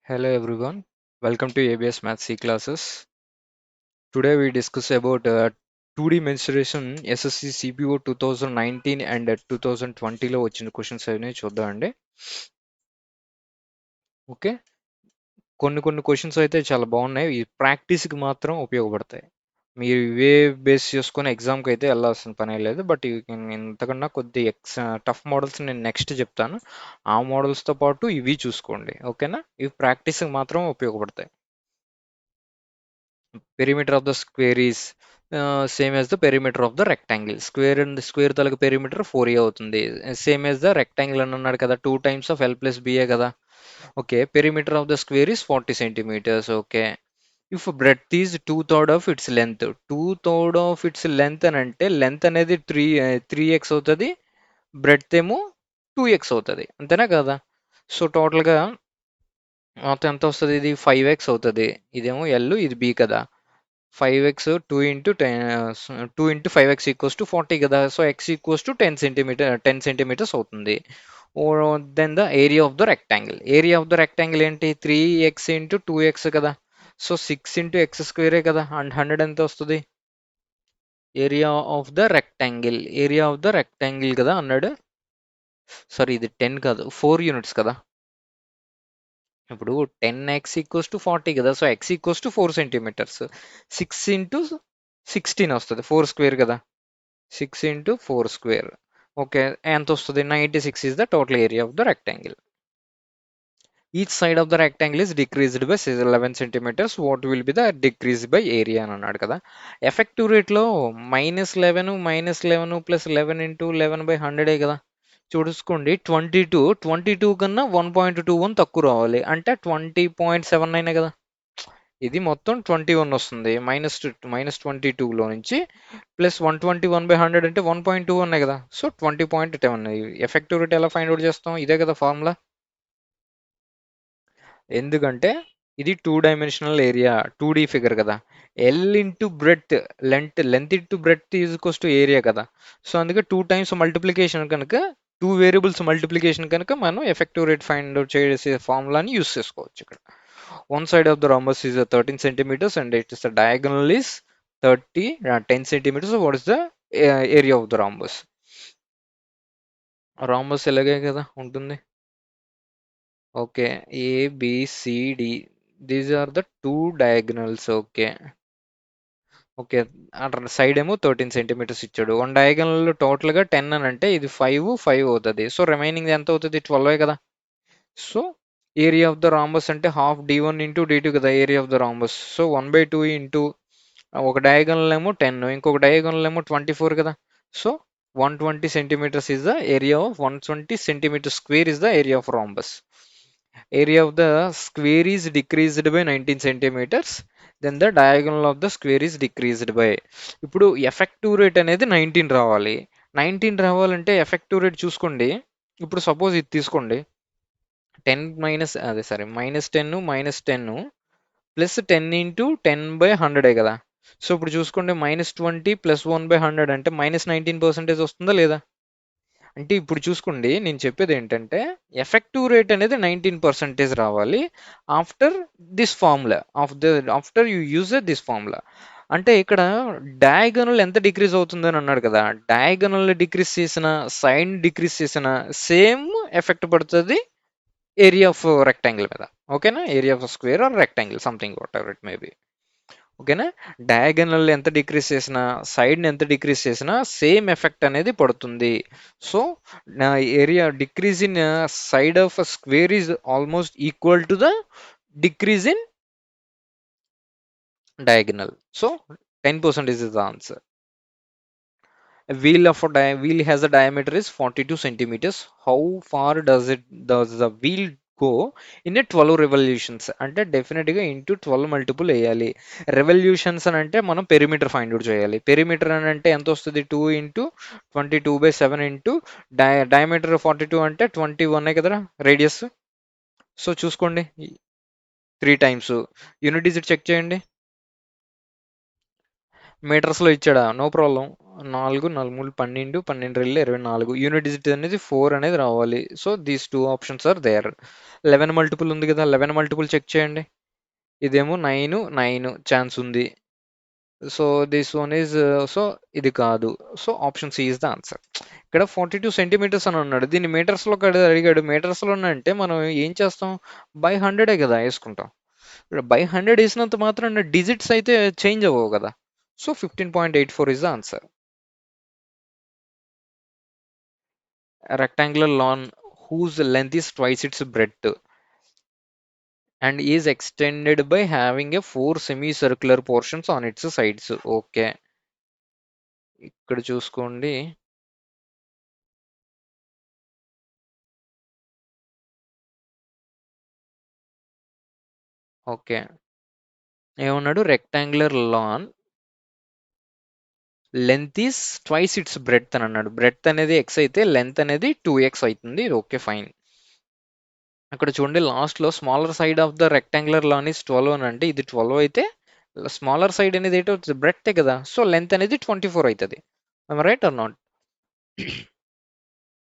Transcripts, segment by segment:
Hello everyone, welcome to ABS Math C classes. Today we discuss about 2D mensuration SSC CPO 2019 and 2020లో వచ్చిన questions అనేవి చూద్దామండి. Okay, కొన్ని questions అయితే చాలా బాగున్నాయి. ఈ ప్రాక్టీస్కి మాత్రం ఉపయోగపడతాయి. మీరు ఇవే బేస్ చేసుకొని ఎగ్జామ్కి అయితే వెళ్ళాల్సిన పని లేదు. బట్ ఇంతకన్నా కొద్ది టఫ్ మోడల్స్ నేను నెక్స్ట్ చెప్తాను. ఆ మోడల్స్తో పాటు ఇవి చూసుకోండి. ఓకేనా, ఇవి ప్రాక్టీస్కి మాత్రం ఉపయోగపడతాయి. Perimeter of the square is same as the perimeter of the rectangle. Square and square తాలూకు perimeter 4a అవుతుంది. Same as the rectangle అని అన్నాడు కదా, 2 times of L plus b కదా. Okay, perimeter of the square is 40 centimeters. Okay, if breadth is 2/3 of its length, 2/3 of its length అని అంటే length అనేది 3x అవుతుంది, బ్రెడ్త్ ఏమో 2x అవుతుంది, అంతేనా కదా. సో టోటల్గా మొత్తం ఎంత వస్తుంది? ఇది 5x అవుతుంది. ఇదేమో ఎల్, ఇది బి కదా. 5x 2 into 10 2 into 5x equals to 40 కదా. So x equals to 10 centimeters అవుతుంది. or then the area of the rectangle. Area of the rectangle ఏంటి? 3x into 2x కదా. సో 6 into x square కదా. And 100 ఎంత వస్తుంది? Area of the rectangle, area of the rectangle కదా అన్నాడు. Sorry, ఇది 10 కాదు, 4 యూనిట్స్ కదా. ఇప్పుడు 10x ఈక్వల్స్ టు 40 కదా. So x equals to 4 centimeters. 6 into 16 వస్తుంది, 4 స్క్వేర్ కదా. 6 ఇంటూ 4 స్క్వేర్. ఓకే, ఎంత వస్తుంది? 96 is the total area of the rectangle. Each side of the rectangle is decreased by 11 centimeters. What will be the decrease by area అని అన్నాడు కదా. Effective రేట్లో -11 plus 11 into 11/100 కదా. చూసుకోండి, 22 కన్నా 1.21 తక్కువ రావాలి, అంటే 20.79 కదా. ఇది మొత్తం 21 వస్తుంది. -22లో నుంచి ప్లస్ 121/100 అంటే 1.21 కదా. సో 20.10. ఎఫెక్టివ్ రేట్ ఎలా ఫైండ్ అవుట్ చేస్తాం? ఇదే కదా ఫార్ములా. ఎందుకంటే ఇది 2 డైమెన్షనల్ ఏరియా, 2D ఫిగర్ కదా. L into breadth, length into breadth is equals to area కదా. సో అందుకే 2 times మల్టిప్లికేషన్ కనుక, 2 వేరియబుల్స్ మల్టిప్లికేషన్ కనుక మనం ఎఫెక్టివ్ రేట్ ఫైండ్ అవుట్ చేసే ఫార్ములాని యూస్ చేసుకోవచ్చు ఇక్కడ. One side of the rhombus is 13 centimeters and it is the diagonal is 10 centimeters. So what is the area of the rhombus? Rhombus ఎలాగే కదా ఉంటుంది. Okay, ABCD, these are the 2 diagonals. Okay okay, side ఏమో 13 centimetres ఇచ్చాడు. 1 diagonal టోటల్గా 10 అని అంటే ఇది 5 అవుతుంది. సో రిమైనింగ్ ఎంత అవుతుంది? 12 కదా. So area of the rhombus అంటే హాఫ్ d1 ఇంటూ d2 కదా area of the rhombus. So 1/2 into ఒక డయాగనల్ ఏమో 10, ఇంకొక డయాగనల్ ఏమో 24 కదా. So 120 centimeters is the area of 120 centimeter square is the area of rhombus. Area of the square is decreased by 19 centimeters. Then the diagonal of the square is decreased by. ఇప్పుడు effective rate అనేది 19 రావాలి. 19 రావాలంటే effective rate చూసుకోండి. ఇప్పుడు suppose ఇది తీసుకోండి, 10 minus అదే సరే -10 ప్లస్ 10 ఇంటూ 10/100 కదా. సో ఇప్పుడు చూసుకోండి, -20 ప్లస్ 1/100 అంటే -19% వస్తుందా లేదా? అంటే ఇప్పుడు చూసుకోండి, నేను చెప్పేది ఏంటంటే ఎఫెక్టివ్ రేట్ అనేది 19% రావాలి after this formula, after you use this formula. అంటే ఇక్కడ డయాగనల్ ఎంత డిక్రీజ్ అవుతుందని అన్నాడు కదా. డయాగనల్ డిక్రీజ్ చేసిన, సైడ్ డిక్రీజ్ చేసిన సేమ్ ఎఫెక్ట్ పడుతుంది ఏరియా ఆఫ్ రెక్టాంగిల్ మీద. ఓకేనా, area of square or rectangle something whatever it may be. ఓకేనా, డయాగనల్ ఎంత డిక్రీజ్ చేసినా, సైడ్ని ఎంత డిక్రీజ్ చేసినా సేమ్ ఎఫెక్ట్ అనేది పడుతుంది. సో నా area decrease in side of square is almost equal to the decrease in diagonal. So 10% is the answer. A wheel has a diameter is 42 centimeters. How far does the wheel go in a 12 revolutions? అంటే డెఫినెట్గా into 12 multiple వేయాలి. Revolutions అని అంటే మనం perimeter find out చేయాలి. Perimeter అని అంటే ఎంత వస్తుంది? 2 ఇంటూ 22/7 ఇంటూ డయామీటర్ 42 అంటే 21 కదరా రేడియస్. సో చూసుకోండి, 3 times. యూనిట్ డిజిట్ చెక్ చేయండి. మీటర్స్లో ఇచ్చాడా? No problem. 4 4 3 12 12 24 యూనిట్ డిజిట్ అనేది 4 అనేది రావాలి. So these two options are there. 11 multiple ఉంది కదా, 11 మల్టిపుల్ చెక్ చేయండి. ఇదేమో 9 9 ఛాన్స్ ఉంది. So this one is so ఇది కాదు. So option C is the answer. ఇక్కడ 42 సెంటీమీటర్స్ అని అన్నాడు, దీన్ని మీటర్స్లో అడిగాడు. మీటర్స్లో అంటే మనం ఏం చేస్తాం, బై 100 కదా వేసుకుంటాం. బై 100 వేసినంత మాత్రం డిజిట్స్ అయితే చేంజ్ అవ్వవు కదా. So 15.84 is the answer. A rectangular lawn whose length is twice its breadth and is extended by having a 4 semicircular portions on its sides. Okay. ఇక్కడ చూసుకోండి. ఓకే, ఏమన్నాడు, rectangular lawn length is twice its breadth అని అన్నాడు. Breadth అనేది X అయితే length అనేది 2x అవుతుంది. ఇది ఓకే ఫైన్. అక్కడ చూడండి లాస్ట్లో smaller side of the rectangular lawn is 12 అని అంటే ఇది 12 అయితే స్మాలర్ సైడ్ అనేది ఏంటో బ్రెడ్తే కదా. సో లెంత్ అనేది 24 అవుతుంది. Right or not?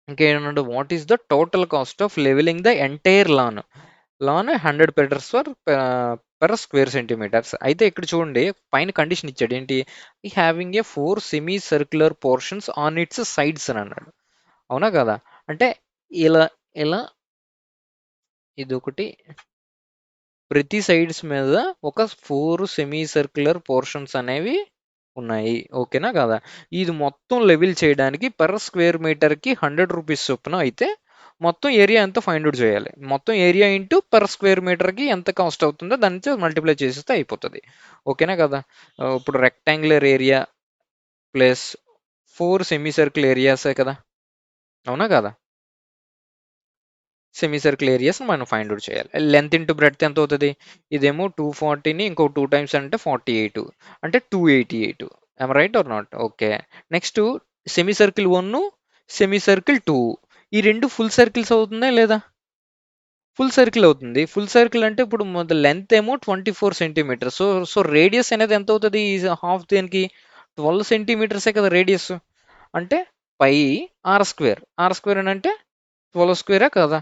ఇంకేమన్నాడు, what is the total cost of levelling the entire lawn? Lawn 100 metres per square centimetres అయితే ఇక్కడ చూడండి పైన కండిషన్ ఇచ్చాడు ఏంటి, having a 4 semi circular portions on its sides అని అన్నాడు. అవునా కదా? అంటే ఇలా ఇలా ఇదొకటి ప్రతి సైడ్స్ మీద ఒక 4 సెమీ సర్క్యులర్ పోర్షన్స్ అనేవి ఉన్నాయి. ఓకేనా కదా? ఇది మొత్తం లెవెల్ చేయడానికి పర్ స్క్వేర్ మీటర్కి 100 రూపీస్ చొప్పున అయితే మొత్తం ఏరియా ఎంత ఫైండ్ అవుట్ చేయాలి. మొత్తం ఏరియా ఇంటూ పర్ స్క్వేర్ మీటర్కి ఎంత కాస్ట్ అవుతుందో దాన్ని మల్టిప్లై చేసేస్తే అయిపోతుంది. ఓకేనా కదా? ఇప్పుడు rectangular area plus 4 semi circle ఏరియాసే కదా. అవునా కదా? సెమీ సర్కిల్ ఏరియాస్ మనం ఫైండ్ అవుట్ చేయాలి. లెంత్ ఇంటూ బ్రెడ్త్ ఎంత అవుతుంది, ఇదేమో 240ని ఇంకో 2 టైమ్స్ అంటే 48 అంటే 288. Right or not? Okay. Next semi circle 1 semi circle 2 ఈ రెండు ఫుల్ సర్కిల్స్ అవుతుందా లేదా? ఫుల్ సర్కిల్ అవుతుంది. ఫుల్ సర్కిల్ అంటే ఇప్పుడు లెంత్ ఏమో 24 సెంటీమీటర్స్. సో సో రేడియస్ అనేది ఎంత అవుతుంది, హాఫ్ దేనికి 12 సెంటీమీటర్సే కదా రేడియస్. అంటే పై ఆర్ స్క్వేర్. ఆర్ స్క్వేర్ అని అంటే 12 స్క్వేరా కదా.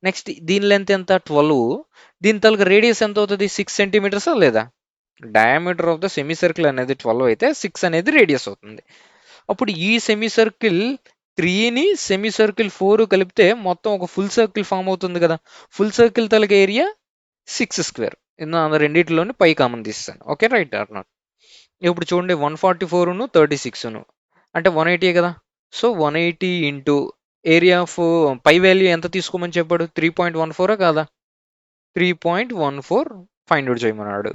నెక్స్ట్ దీని లెంత్ ఎంత 12, దీని తాలూకా రేడియస్ ఎంత అవుతుంది 6 సెంటీమీటర్సా లేదా? Diameter of the semi circle అనేది 12 అయితే 6 అనేది రేడియస్ అవుతుంది. అప్పుడు ఈ సెమీ సర్కిల్ 3ని సెమీ సర్కిల్ 4 కలిపితే మొత్తం ఒక ఫుల్ సర్కిల్ ఫామ్ అవుతుంది కదా. ఫుల్ సర్కిల్ తాలూకా ఏరియా 6 స్క్వేర్. రెండింటిలోని పై కామన్ తీస్తాను. Okay right or not? ఇప్పుడు చూడండి 144ను 36ను అంటే 180 కదా. So 180 into area of pi value ఎంత తీసుకోమని చెప్పాడు, 3.14 కాదా. 3.14 ఫైండ్ అవుట్ చేయమన్నాడు.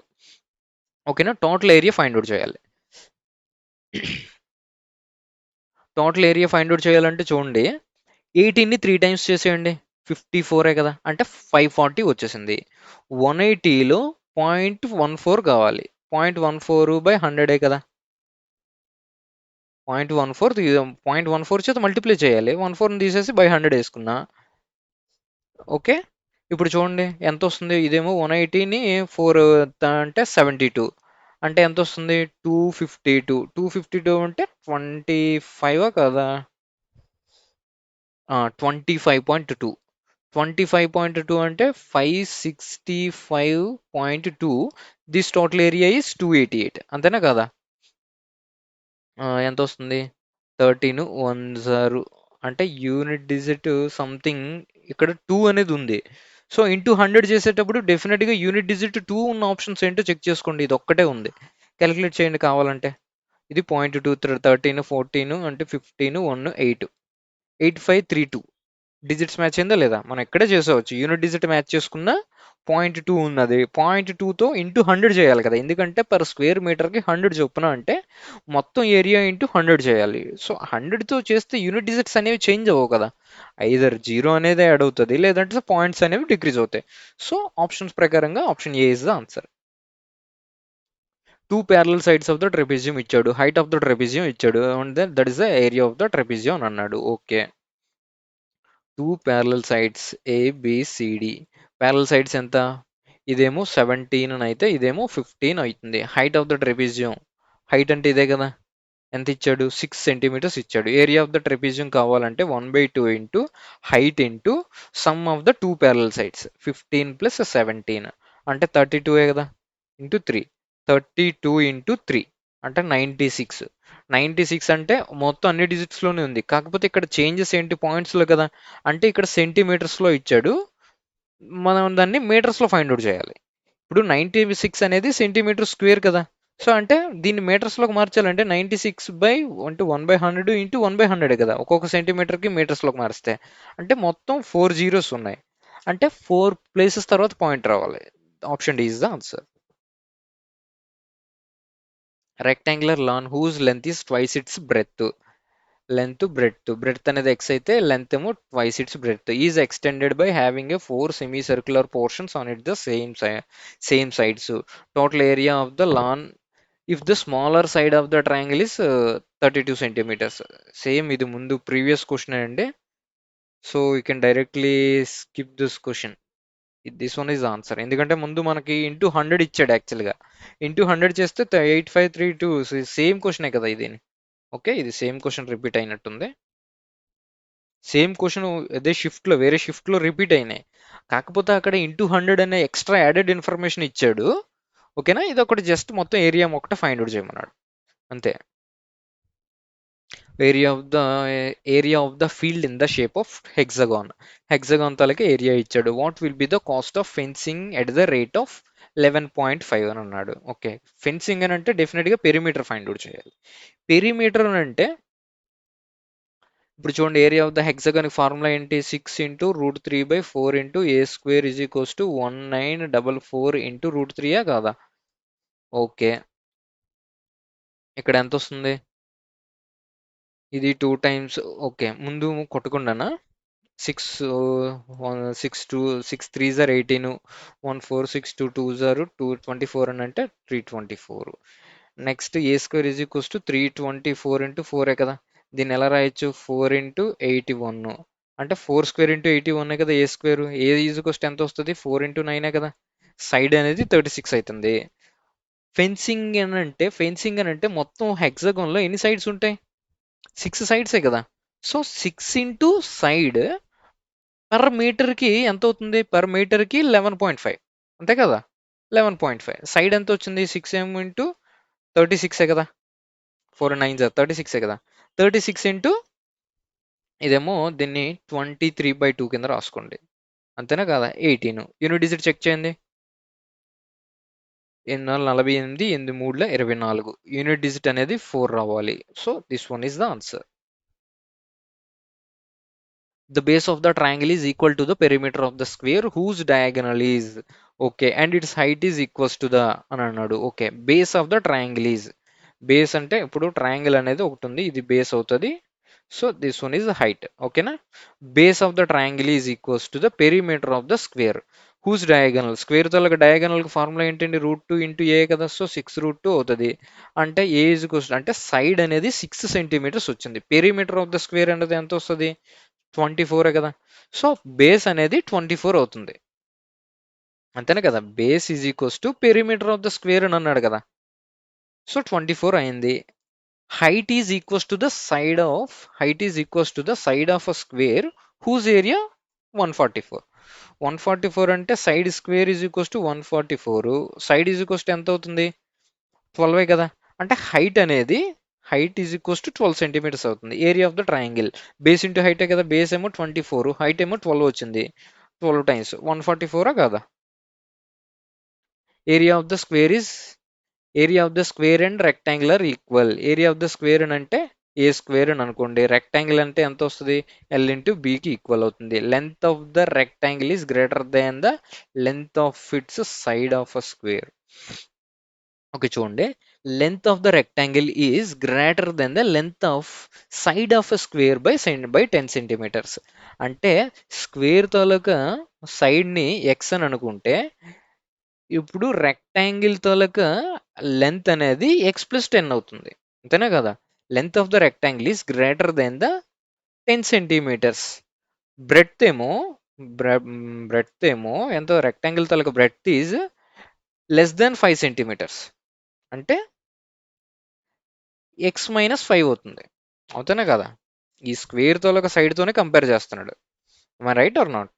ఓకేనా? టోటల్ ఏరియా ఫైండ్ అవుట్ చేయాలి. టోటల్ ఏరియా ఫైండ్ అవుట్ చేయాలంటే చూడండి 18ని 3 టైమ్స్ చేసేయండి, 54 కదా. అంటే 540 వచ్చేసింది. 180లో 0.14 కావాలి. 0.14/100 కదా. 0.14 చేత మల్టిప్లై చేయాలి. 14ని తీసేసి బై 100 వేసుకున్నా. ఓకే. ఇప్పుడు చూడండి ఎంత వస్తుంది, ఇదేమో 180ని 4 అంటే 72 అంటే ఎంత వస్తుంది 252. 252 అంటే 25 కదా. 25.2. 25.2 అంటే 565.2. దిస్ టోటల్ ఏరియా ఈస్ 288 అంతేనా కదా. ఎంత వస్తుంది 13 అంటే యూనిట్ డిజిట్ సంథింగ్ ఇక్కడ 2 అనేది ఉంది. సో ఇంటూ 100 చేసేటప్పుడు డెఫినెట్గా యూనిట్ డిజిట్ 2 ఉన్న ఆప్షన్స్ ఏంటో చెక్ చేసుకోండి. ఇది ఒక్కటే ఉంది, క్యాలిక్యులేట్ చేయండి కావాలంటే. ఇది 0.2 13 14 అంటే 15 1 8 8532 డిజిట్స్ మ్యాచ్ అయిందా లేదా? మనం ఎక్కడే చేసేవచ్చు. యూనిట్ డిజిట్ మ్యాచ్ చేసుకున్న 0.2 ఉన్నది. 0.2తో ఇంటూ 100 చేయాలి కదా, ఎందుకంటే పర్ స్క్వేర్ మీటర్కి 100 చొప్పున అంటే మొత్తం ఏరియా ఇంటూ 100 చేయాలి. సో 100తో చేస్తే యూనిట్ డిజిట్స్ అనేవి చేంజ్ అవ్వవు కదా. ఐదర్ 0 అనేది యాడ్ అవుతుంది లేదంటే పాయింట్స్ అనేవి డిక్రీజ్ అవుతాయి. సో ఆప్షన్స్ ప్రకారంగా option A is the answer. 2 parallel sides of the trapezium ఇచ్చాడు, హైట్ ఆఫ్ ద ట్రెపిజియం ఇచ్చాడు, and that is the area of the trapezium అని అన్నాడు. Okay. 2 parallel sides ABCD. Parallel sides ఎంత, ఇదేమో 17 అని అయితే ఇదేమో 15 అవుతుంది. Height of the trapezium, height అంటే ఇదే కదా, ఎంత ఇచ్చాడు, 6 సెంటీమీటర్స్ ఇచ్చాడు. ఏరియా ఆఫ్ ద ట్రెపిజియం కావాలంటే 1/2 into height into some of the two parallel sides 15 + 17 అంటే 32 కదా, ఇంటూ 3 32 ఇంటూ 3 అంటే 96. 96 అంటే మొత్తం అన్ని డిజిట్స్లోనే ఉంది, కాకపోతే ఇక్కడ చేంజెస్ ఏంటి పాయింట్స్లో కదా, అంటే ఇక్కడ సెంటీమీటర్స్లో ఇచ్చాడు, మనం దాన్ని మీటర్స్లో ఫైండ్ అవుట్ చేయాలి. ఇప్పుడు 96 అనేది సెంటీమీటర్ స్క్వేర్ కదా, సో అంటే దీన్ని మీటర్స్లోకి మార్చాలంటే 96/1/100 ఇంటూ 1/100 కదా, ఒక్కొక్క సెంటీమీటర్కి మీటర్స్లోకి మారిస్తే అంటే మొత్తం 4 జీరోస్ ఉన్నాయి, అంటే 4 ప్లేసెస్ తర్వాత పాయింట్ రావాలి. Option D is the answer. Rectangular lawn whose length is twice its breadth. Breadth అనేది x అయితే లెంత్ ఏమో twice its breadth is extended by having a 4 semi circular portions on it the same sides. Total area of the lawn if the smaller side of the triangle is 32 centimeters. Same ఇది ముందు previous question అండి, so you can directly skip this question. This one is answer, ఎందుకంటే ముందు మనకి into 100 ఇచ్చాడు యాక్చువల్గా, into 100 చేస్తే 8532 same క్వశ్చనే కదా ఇది. ఓకే, ఇది సేమ్ క్వశ్చన్ రిపీట్ అయినట్టుంది. సేమ్ క్వశ్చన్ అదే షిఫ్ట్లో వేరే షిఫ్ట్లో రిపీట్ అయినాయి, కాకపోతే అక్కడ ఇంటూ 100 అనే ఎక్స్ట్రా యాడెడ్ ఇన్ఫర్మేషన్ ఇచ్చాడు. ఓకేనా, ఇది ఒకటి జస్ట్ మొత్తం ఏరియా ఒకటి ఫైండ్ అవుట్ చేయమన్నాడు అంతే. Area of the field in the shape of hexagon తాలూకా ఏరియా ఇచ్చాడు. What will be the cost of fencing at the rate of 11.5 అని అన్నాడు. ఓకే, ఫెన్సింగ్ అని అంటే డెఫినెట్గా పెరిమీటర్ ఫైండ్ అవుట్ చేయాలి. పెరిమీటర్ అని అంటే ఇప్పుడు చూడండి, area of the hexagon formula ఏంటి, 6 × √3/4 × a² = 1944 × √3 కాదా. ఓకే, ఇక్కడ ఎంత వస్తుంది, ఇది 2 టైమ్స్. ఓకే, ముందు కొట్టకుండానా, 6 6 3 = 18, 1 4 6 2 2 224 అని అంటే 324. నెక్స్ట్ a² = 324 × 4 కదా, దీన్ని ఎలా రాయొచ్చు, 4 × 81 అంటే 4² × 81 కదా, a² ఎంత వస్తుంది, 4 × 9 కదా, సైడ్ అనేది 36 అవుతుంది. ఫెన్సింగ్ అని అంటే మొత్తం హెక్సాగాన్లో ఎన్ని సైడ్స్ ఉంటాయి, 6 సైడ్సే కదా, సో 6 ఇంటూ సైడ్ పర్ మీటర్కి ఎంత అవుతుంది, పర్ మీటర్కి 11.5 అంతే కదా, 11.5 సైడ్ ఎంత వచ్చింది, 6 ఏమో ఇంటూ 36 కదా, 4 9 36 కదా, 36 ఇంటూ ఇదేమో దీన్ని 23/2 కింద రాసుకోండి, అంతేనా కదా, 18. యూనిట్ డిజిట్ చెక్ చేయండి, 48, 8 3 24, యూనిట్ డిజిట్ అనేది 4 రావాలి. So this one is the answer. The base of the triangle is equal to the perimeter of the square whose diagonal is okay and its height is equals to the అని అన్నాడు. Okay, base of the triangle is, base అంటే ఇప్పుడు triangle అనేది ఒకటి ఉంది, ఇది base అవుతుంది, so this one is height. ఓకేనా, base of the triangle is equals to the perimeter of the square whose diagonal, square తాలూకా డయాగనల్ ఫార్ములా ఏంటండి, √2 × a కదా, సో 6√2 అవుతుంది, అంటే a ఈజ్ ఈక్వల్స్ అంటే సైడ్ అనేది 6 సెంటీమీటర్స్ వచ్చింది, పెరిమీటర్ ఆఫ్ ద స్క్వేర్ అనేది ఎంత వస్తుంది, 24 కదా, సో బేస్ అనేది 24 అవుతుంది, అంతేనే కదా, base is equals to perimeter of the square అని అన్నాడు కదా, సో 24 అయింది. Height is equals to the side of a square whose area 144. 144 అంటే side square is equals to 144, side is equals to ఎంత అవుతుంది, 12 కదా, అంటే height is equals to 12 centimetres అవుతుంది. Area of the triangle base into హైటే కదా, base ఏమో 24, height ఏమో 12 వచ్చింది, 12 టైమ్స్ 144 కదా. Area of the square is area of the square and rectangular equal. Area of the square అని అంటే a² అని అనుకోండి, రెక్టాంగిల్ అంటే ఎంత వస్తుంది, l ఇంటూ bకి ఈక్వల్ అవుతుంది. Length of the rectangle is greater than the length of its side of a square. ఓకే, చూడండి, length of the rectangle is greater then the length of side of a square by 10 centimetres. అంటే square తాలూకా సైడ్ని x అని అనుకుంటే, ఇప్పుడు rectangle తాలూకా length అనేది x+10 అవుతుంది, అంతేనా కదా, length of the rectangle is greater then the 10 centimeters. Breadth ఏమో బ్రెడ్త్ ఏమో ఎంతో, రెక్టాంగిల్ తాలూకా breadth is less than 5 centimeters, అంటే ఎక్స్ మైనస్ 5 అవుతుంది. అవుతానే కదా? ఈ స్క్వేర్ తోలక సైడ్తోనే కంపేర్ చేస్తున్నాడు. Right or not?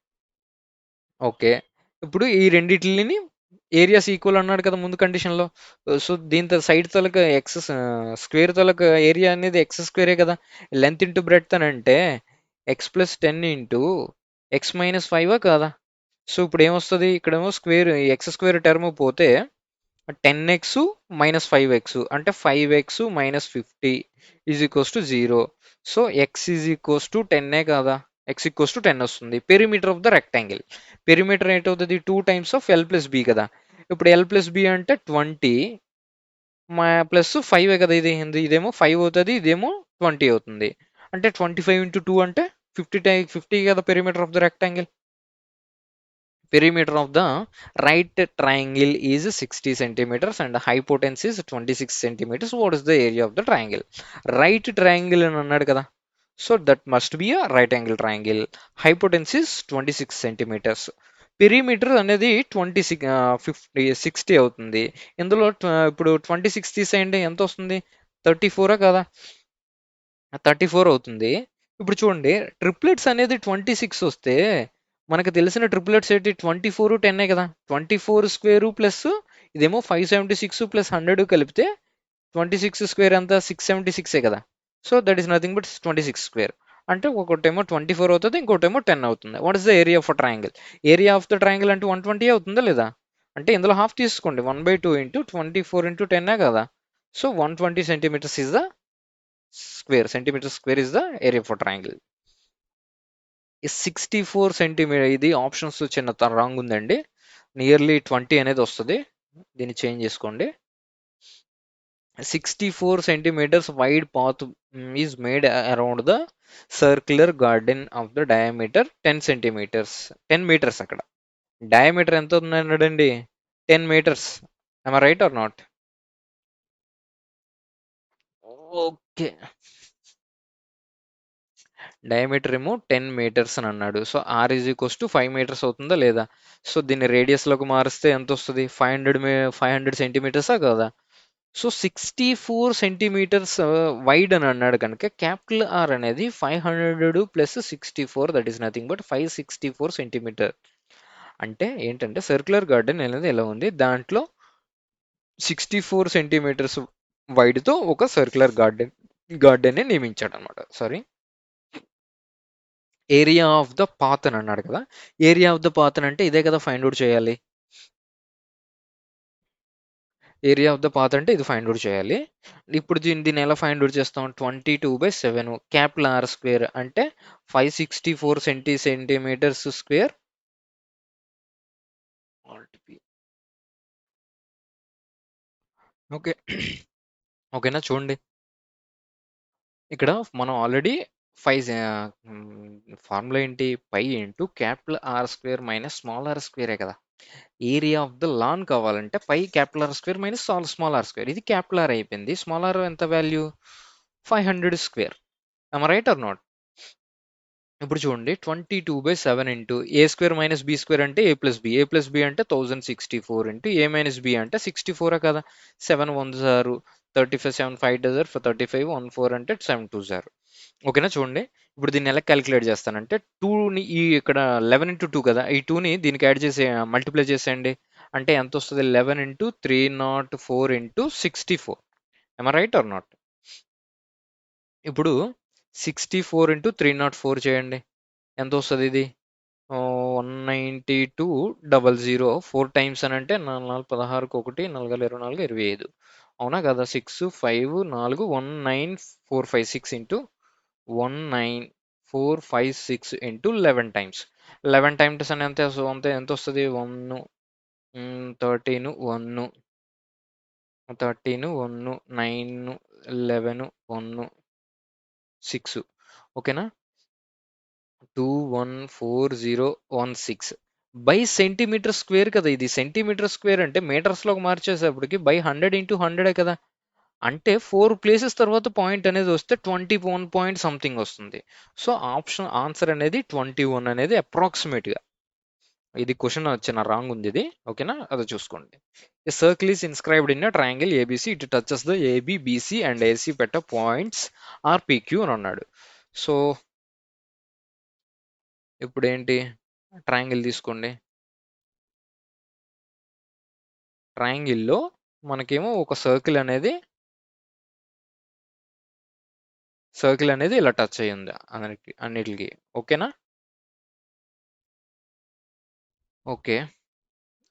ఓకే. ఇప్పుడు ఈ రెండిటిని ఏరియాస్ ఈక్వల్ అన్నాడు కదా ముందు కండిషన్లో. సో దీంతో సైడ్ తొలక ఎక్స్ స్క్వేర్ తొలక ఏరియా అనేది ఎక్స్ స్క్వేరే కదా. లెంత్ ఇంటూ బ్రెడ్త్ అని అంటే X plus 10 into X minus 5 కాదా? సో ఇప్పుడు ఏమొస్తుంది, ఇక్కడేమో స్క్వేర్ ఎక్స్ స్క్వేర్ టర్మ్ పోతే 10x మైనస్ 5x అంటే 5x minus 50 is equals to 0. So x is equals to 10 కాదా? ఎక్స్ ఈక్వల్స్ టు 10 వస్తుంది. Perimeter of the rectangle. Perimeter ఏంటవుతుంది? 2 times of L plus B కదా. ఇప్పుడు ఎల్ ప్లస్ బి అంటే 20 plus 5 కదా. ఇదేమో 5 అవుతుంది, ఇదేమో 20 అవుతుంది. అంటే 25 ఇంటూ 2 అంటే 50 కదా perimeter of the rectangle. Perimeter of the right triangle is 60 centimeters and hypotenuse is 26 centimeters. What is the area of the triangle? Right triangle అని అన్నాడు కదా. So that must be a right angle triangle. Hypotenuse is 26 centimeters. Perimeter అనేది 26 50 60 అవుతుంది. ఇందులో ఇప్పుడు 26 తీసేయండి, ఎంత వస్తుంది? 34 కదా. 34 అవుతుంది. ఇప్పుడు చూడండి, ట్రిప్లెట్స్ అనేది 26 వస్తే మనకు తెలిసిన ట్రిప్లెట్స్ ఏంటి? 24 10 కదా. 24 స్క్వేర్ ప్లస్ ఇదేమో 576 ప్లస్ 100 కలిపితే 26 స్క్వేర్ అంతా 676 కదా. So that is nothing but 26 square. అంటే ఒకటేమో 24 అవుతుంది, ఇంకోటేమో 10 అవుతుంది. What is the area of a triangle? Area of the triangle అంటే 120 అవుతుందా లేదా? అంటే ఇందులో హాఫ్ తీసుకోండి, 1/2 ఇంటూ 24 ఇంటూ 10 కదా. So 120 centimeters is the square. Centimeter square is the area of a triangle. 64 centimetre, ఇది ఆప్షన్స్ చిన్న రాంగ్ ఉందండి. నియర్లీ 20 అనేది వస్తుంది. దీన్ని చేంజ్ చేసుకోండి. 64 centimeters wide path is made around the circular garden of the diameter 10 centimeters. 10 meters అక్కడ. డయామీటర్ ఎంత ఉందన్నాడండి? 10 meters. Am I right or not? ఓకే. డయామీటర్ ఏమో 10 మీటర్స్ అని అన్నాడు. So R is equals to 5 meters అవుతుందా లేదా? సో దీన్ని రేడియస్లోకి మారిస్తే ఎంత వస్తుంది? 500 సెంటీమీటర్సా కదా. సో 64 సెంటీమీటర్స్ వైడ్ అని అన్నాడు కనుక క్యాపిటల్ ఆర్ అనేది 500 plus 64, that is nothing but 564 centimeter. అంటే ఏంటంటే సర్క్యులర్ గార్డెన్ అనేది ఎలా ఉంది, దాంట్లో 64 సెంటీమీటర్స్ వైడ్తో ఒక సర్క్యులర్ గార్డెన్ నియమించాడు అనమాట. Sorry, area of the path అని అన్నాడు కదా. ఏరియా ఆఫ్ ద పాత్ అంటే ఇదే కదా ఫైండ్ అవుట్ చేయాలి. ఏరియా ఆఫ్ ద పాత్ అంటే ఇది ఫైండ్ అవుట్ చేయాలి. ఇప్పుడు దీన్ని ఎలా ఫైండ్ అవుట్ చేస్తాం? 22/7 క్యాపిటల్ ఆర్ స్క్వేర్ అంటే 564 సెంటీమీటర్స్ స్క్వేర్. ఓకే. ఓకేనా? చూడండి, ఇక్కడ మనం ఆల్రెడీ 5 ఫార్ములా ఏంటి? Pi into capital R square minus small R స్క్వేరే కదా. ఏరియా ఆఫ్ ద లాన్ కావాలంటే pi capital R square minus small R square. ఇది క్యాపిటల్ ఆర్ అయిపోయింది. స్మాల్ ఆర్ ఎంత value? 500 square. Right or not? ఇప్పుడు చూడండి, 22/7 into A square minus B square అంటే A plus B. A plus B అంటే 1064 into ఏ minus B అంటే 64 కదా. 7 1 జారు 35, 7 5 డజర్ 35 1 4 అంటే 7 2 జారు. ఓకేనా? చూడండి, ఇప్పుడు దీన్ని ఎలా క్యాలిక్యులేట్ చేస్తానంటే 2ని ఈ ఇక్కడ 11 ఇంటూ 2 కదా, ఈ 2ని దీనికి యాడ్ చేసే మల్టిప్లై చేసేయండి. అంటే ఎంత వస్తుంది? 11 into 304 into 64. Right or not? ఇప్పుడు 64 ఇంటూ 304 చేయండి, ఎంత వస్తుంది? ఇది 192,000. 4 టైమ్స్ అని అంటే 4 16కి 1 4 24 25. అవునా కదా? 6 5 4 19456 ఇంటూ 19456 ఇంటూ 11 టైమ్స్. 11 టైమ్స్ అని ఎంత వస్తుంది? 1 13 1 13 1 9 11 1 6. ఓకేనా? 214,016 బై సెంటీమీటర్ స్క్వేర్ కదా. ఇది సెంటీమీటర్ స్క్వేర్ అంటే మీటర్స్లోకి మార్చేసేపటికి బై 100 ఇంటూ 100 కదా. అంటే 4 ప్లేసెస్ తర్వాత పాయింట్ అనేది వస్తే 21 పాయింట్ సంథింగ్ వస్తుంది. సో ఆన్సర్ అనేది 21 అనేది అప్రాక్సిమేట్గా. ఇది క్వశ్చన్ చిన్న రాంగ్ ఉంది ఇది. ఓకేనా, అది చూసుకోండి. A circle is inscribed in a triangle ABC. It touches the AB, BC and AC పెట్ట points are PQ అని అన్నాడు. సో ఇప్పుడు ఏంటి, ట్రయాంగిల్ తీసుకోండి. ట్రయాంగిల్లో మనకేమో ఒక సర్కిల్ అనేది ఇలా టచ్ అయ్యింది అన్నిటికి. ఓకేనా, okay.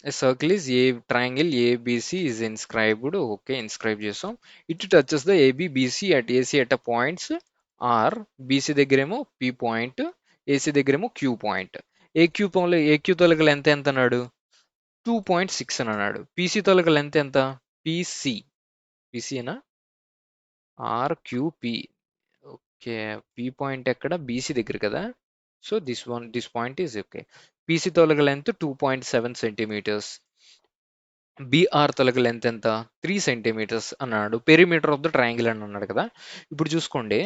A circle is a triangle ABC is inscribed. Okay, inscribe చేసాం. It touches the AB, BC at AC at a points R. BC దగ్గరేమో P పాయింట్, AC దగ్గరేమో Q పాయింట్. AQ తొలగ length ఎంత అన్నాడు, 2.6 అని అన్నాడు. PC తొలగ length ఎంత, PC ఏనా, RQP. ఓకే, P పాయింట్ ఎక్కడ, BC దగ్గర కదా. So this point is okay. PC తొలగ లెంత్ 2.7 సెంటీమీటర్స్. బీఆర్ తొలగ లెంత్ ఎంత, 3 సెంటీమీటర్స్ అన్నాడు. పెరిమీటర్ ఆఫ్ ద ట్రయాంగిల్ అని అన్నాడు కదా. ఇప్పుడు చూసుకోండి,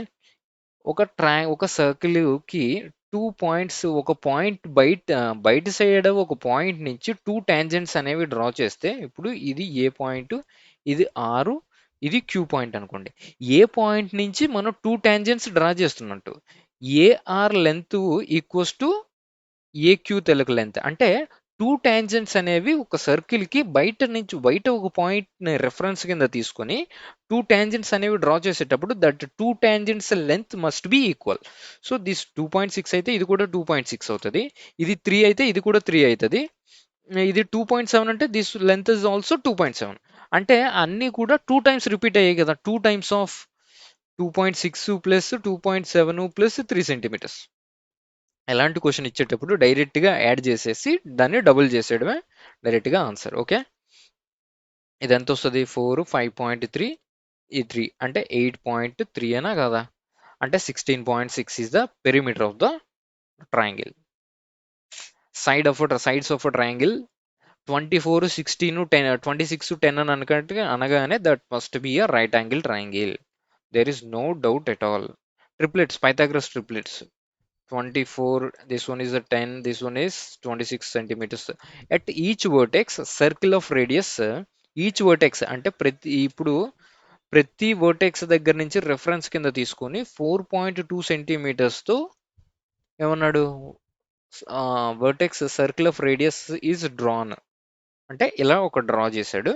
ఒక సర్కిల్కి 2 పాయింట్స్, ఒక పాయింట్ బయట సైడ్ ఒక పాయింట్ నుంచి 2 టాంజెంట్స్ అనేవి డ్రా చేస్తే, ఇప్పుడు ఇది ఏ పాయింట్, ఇది ఆరు, ఇది క్యూ పాయింట్ అనుకోండి. ఏ పాయింట్ నుంచి మనం 2 టాంజెంట్స్ డ్రా చేస్తున్నట్టు, AR length equals to AQ తెలుగు లెంత్. అంటే 2 టాంజెంట్స్ అనేవి ఒక సర్కిల్కి బయట ఒక పాయింట్ని రెఫరెన్స్ కింద తీసుకొని 2 టాంజెంట్స్ అనేవి డ్రా చేసేటప్పుడు that 2 tangents length must be equal. So this 2.6 అయితే ఇది కూడా 2.6 అవుతుంది, ఇది 3 అయితే ఇది కూడా 3 అవుతుంది, ఇది 2.7 అంటే దిస్ లెంత్ ఇస్ ఆల్సో 2.7. అంటే అన్నీ కూడా 2 టైమ్స్ రిపీట్ అయ్యాయి కదా, 2 times of 2.6 plus 2.7 plus 3 centimeters. ఎలాంటి క్వశ్చన్ ఇచ్చేటప్పుడు డైరెక్ట్గా యాడ్ చేసేసి దాన్ని డబుల్ చేసేయడమే డైరెక్ట్గా ఆన్సర్. ఓకే, ఇది ఎంత వస్తుంది, 4, 5.3, ఈ 3 అంటే 8.3 అనా కదా. అంటే 16.6 is the perimeter of the triangle. Sides of triangle 24, 16, 10, 26, 10 అని అనగానే that must be a right angle triangle. There is no doubt at all. Triplets, Pythagoras triplets. 24, this one is a 10, this one is 26 centimeters. At each vertex, circle of radius, each vertex అంటే ప్రతి vertex దగ్గర నుంచి reference కింద తీసుకొని 4.2 సెంటీమీటర్స్తో ఏమన్నాడు, vertex circle of radius is drawn. అంటే ఇలా ఒక డ్రా చేశాడు.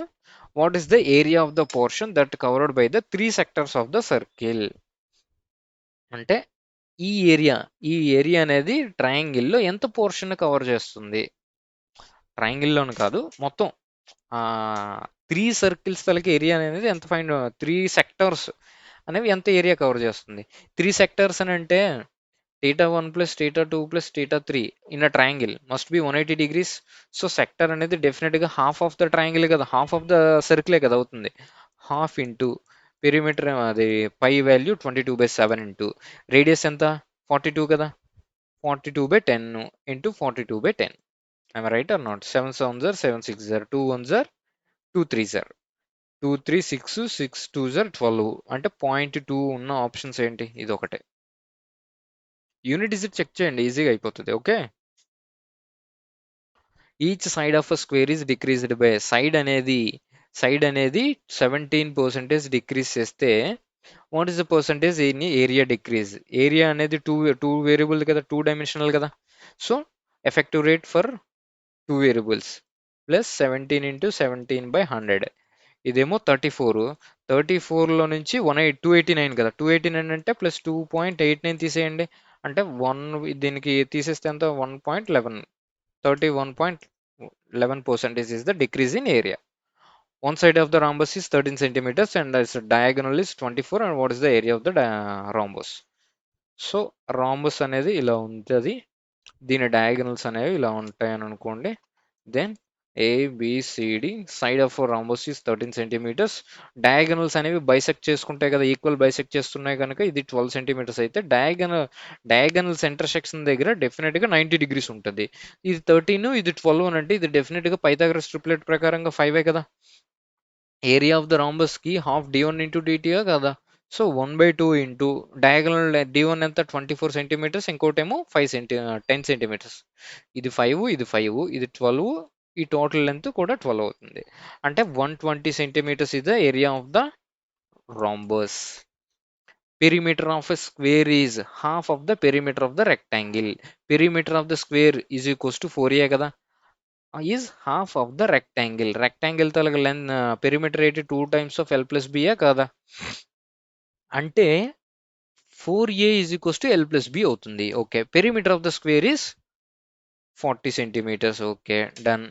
What is the area of the portion that covered by the 3 sectors of the circle. అంటే ఈ ఏరియా అనేది ట్రయాంగిల్లో ఎంత పోర్షన్ కవర్ చేస్తుంది, ట్రయాంగిల్లోని కాదు మొత్తం 3 సర్కిల్స్ తలకి ఏరియా అనేది ఎంత, 3 సెక్టర్స్ అనేవి ఎంత ఏరియా కవర్ చేస్తుంది. 3 సెక్టర్స్ అని అంటే θ1 plus θ2 plus θ3 in a triangle must be 180 degrees. So sector అనేది డెఫినెట్గా హాఫ్ ఆఫ్ ద ట్రయాంగిల్ కదా, హాఫ్ ఆఫ్ ద సర్కిలే కదా అవుతుంది. హాఫ్ ఇంటూ పెరిమీటర్, అది పై వాల్యూ 22/7 ఇంటూ రేడియస్ ఎంత, 42 కదా, 42/10 into 42/10. I'm right or not? 7 7s are 7 6s are 2 1s are 2 3s are 2 3 6 6 2s are 12. అంటే 0.2 ఉన్న ఆప్షన్స్ ఏంటి, ఇది ఒకటే. యూనిట్ డిజిట్ చెక్ చేయండి, ఈజీగా అయిపోతుంది. Okay, each side of a square is decreased by, side అనేది 17% డిక్రీజ్ చేస్తే what is the percentage in area decrease. Area అనేది టూ వేరియబుల్ కదా, 2 డైమెన్షనల్ కదా. So effective rate for 2 variables plus 17 into 17/100. ఇదేమో 34లో నుంచి 289 కదా, 289 అంటే ప్లస్ 2.89 తీసేయండి. అంటే 1 దీనికి తీసేస్తే ఎంత, 1.11, 31.11% is the decrease in area. One side of the rhombus is 13 centimeters and its diagonal is 24. And what is the area of the rhombus? So rhombus అనేది ఇలా ఉంటుంది, దీని డయాగనల్స్ అనేవి ఇలా ఉంటాయని అనుకోండి. Then ABCD side of rhombus is 13 centimeters. Diagonals అనేవి bisect చేసుకుంటాయి కదా, ఈక్వల్ బైసెక్ట్ చేస్తున్నాయి కనుక ఇది 12 సెంటీమీటర్స్ అయితే డయాగనల్స్ ఇంటర్సెక్షన్ దగ్గర డెఫినెట్గా 90 డిగ్రీస్ ఉంటుంది. ఇది 13, ఇది 12 అని అంటే ఇది డెఫినెట్గా పైథాగరస్ ట్రిప్లెట్ ప్రకారంగా 5 కదా. ఏరియా ఆఫ్ ద రాంబస్ కి హాఫ్ d1 ఇంటూ dt కదా. సో 1/2 ఇంటూ డయాగనల్ D1 ఎంత 24 సెంటీమీటర్స్, ఇంకోటేమో 10 సెంటీమీటర్స్. ఇది 5, ఇది 5, ఇది 12, ఈ టోటల్ లెంత్ కూడా 12 అవుతుంది. అంటే 120 centimeters is the area of the rhombus. Perimeter of a square is half of the perimeter of the rectangle. Perimeter of the square is equals to 4a కదా, is half of the rectangle. Rectangle తలక length perimeter ఏంటి 2 times of L plus బియా కదా, అంటే 4a is equals to L plus b అవుతుంది. Okay, perimeter of the square is 40 centimeters. Okay, done.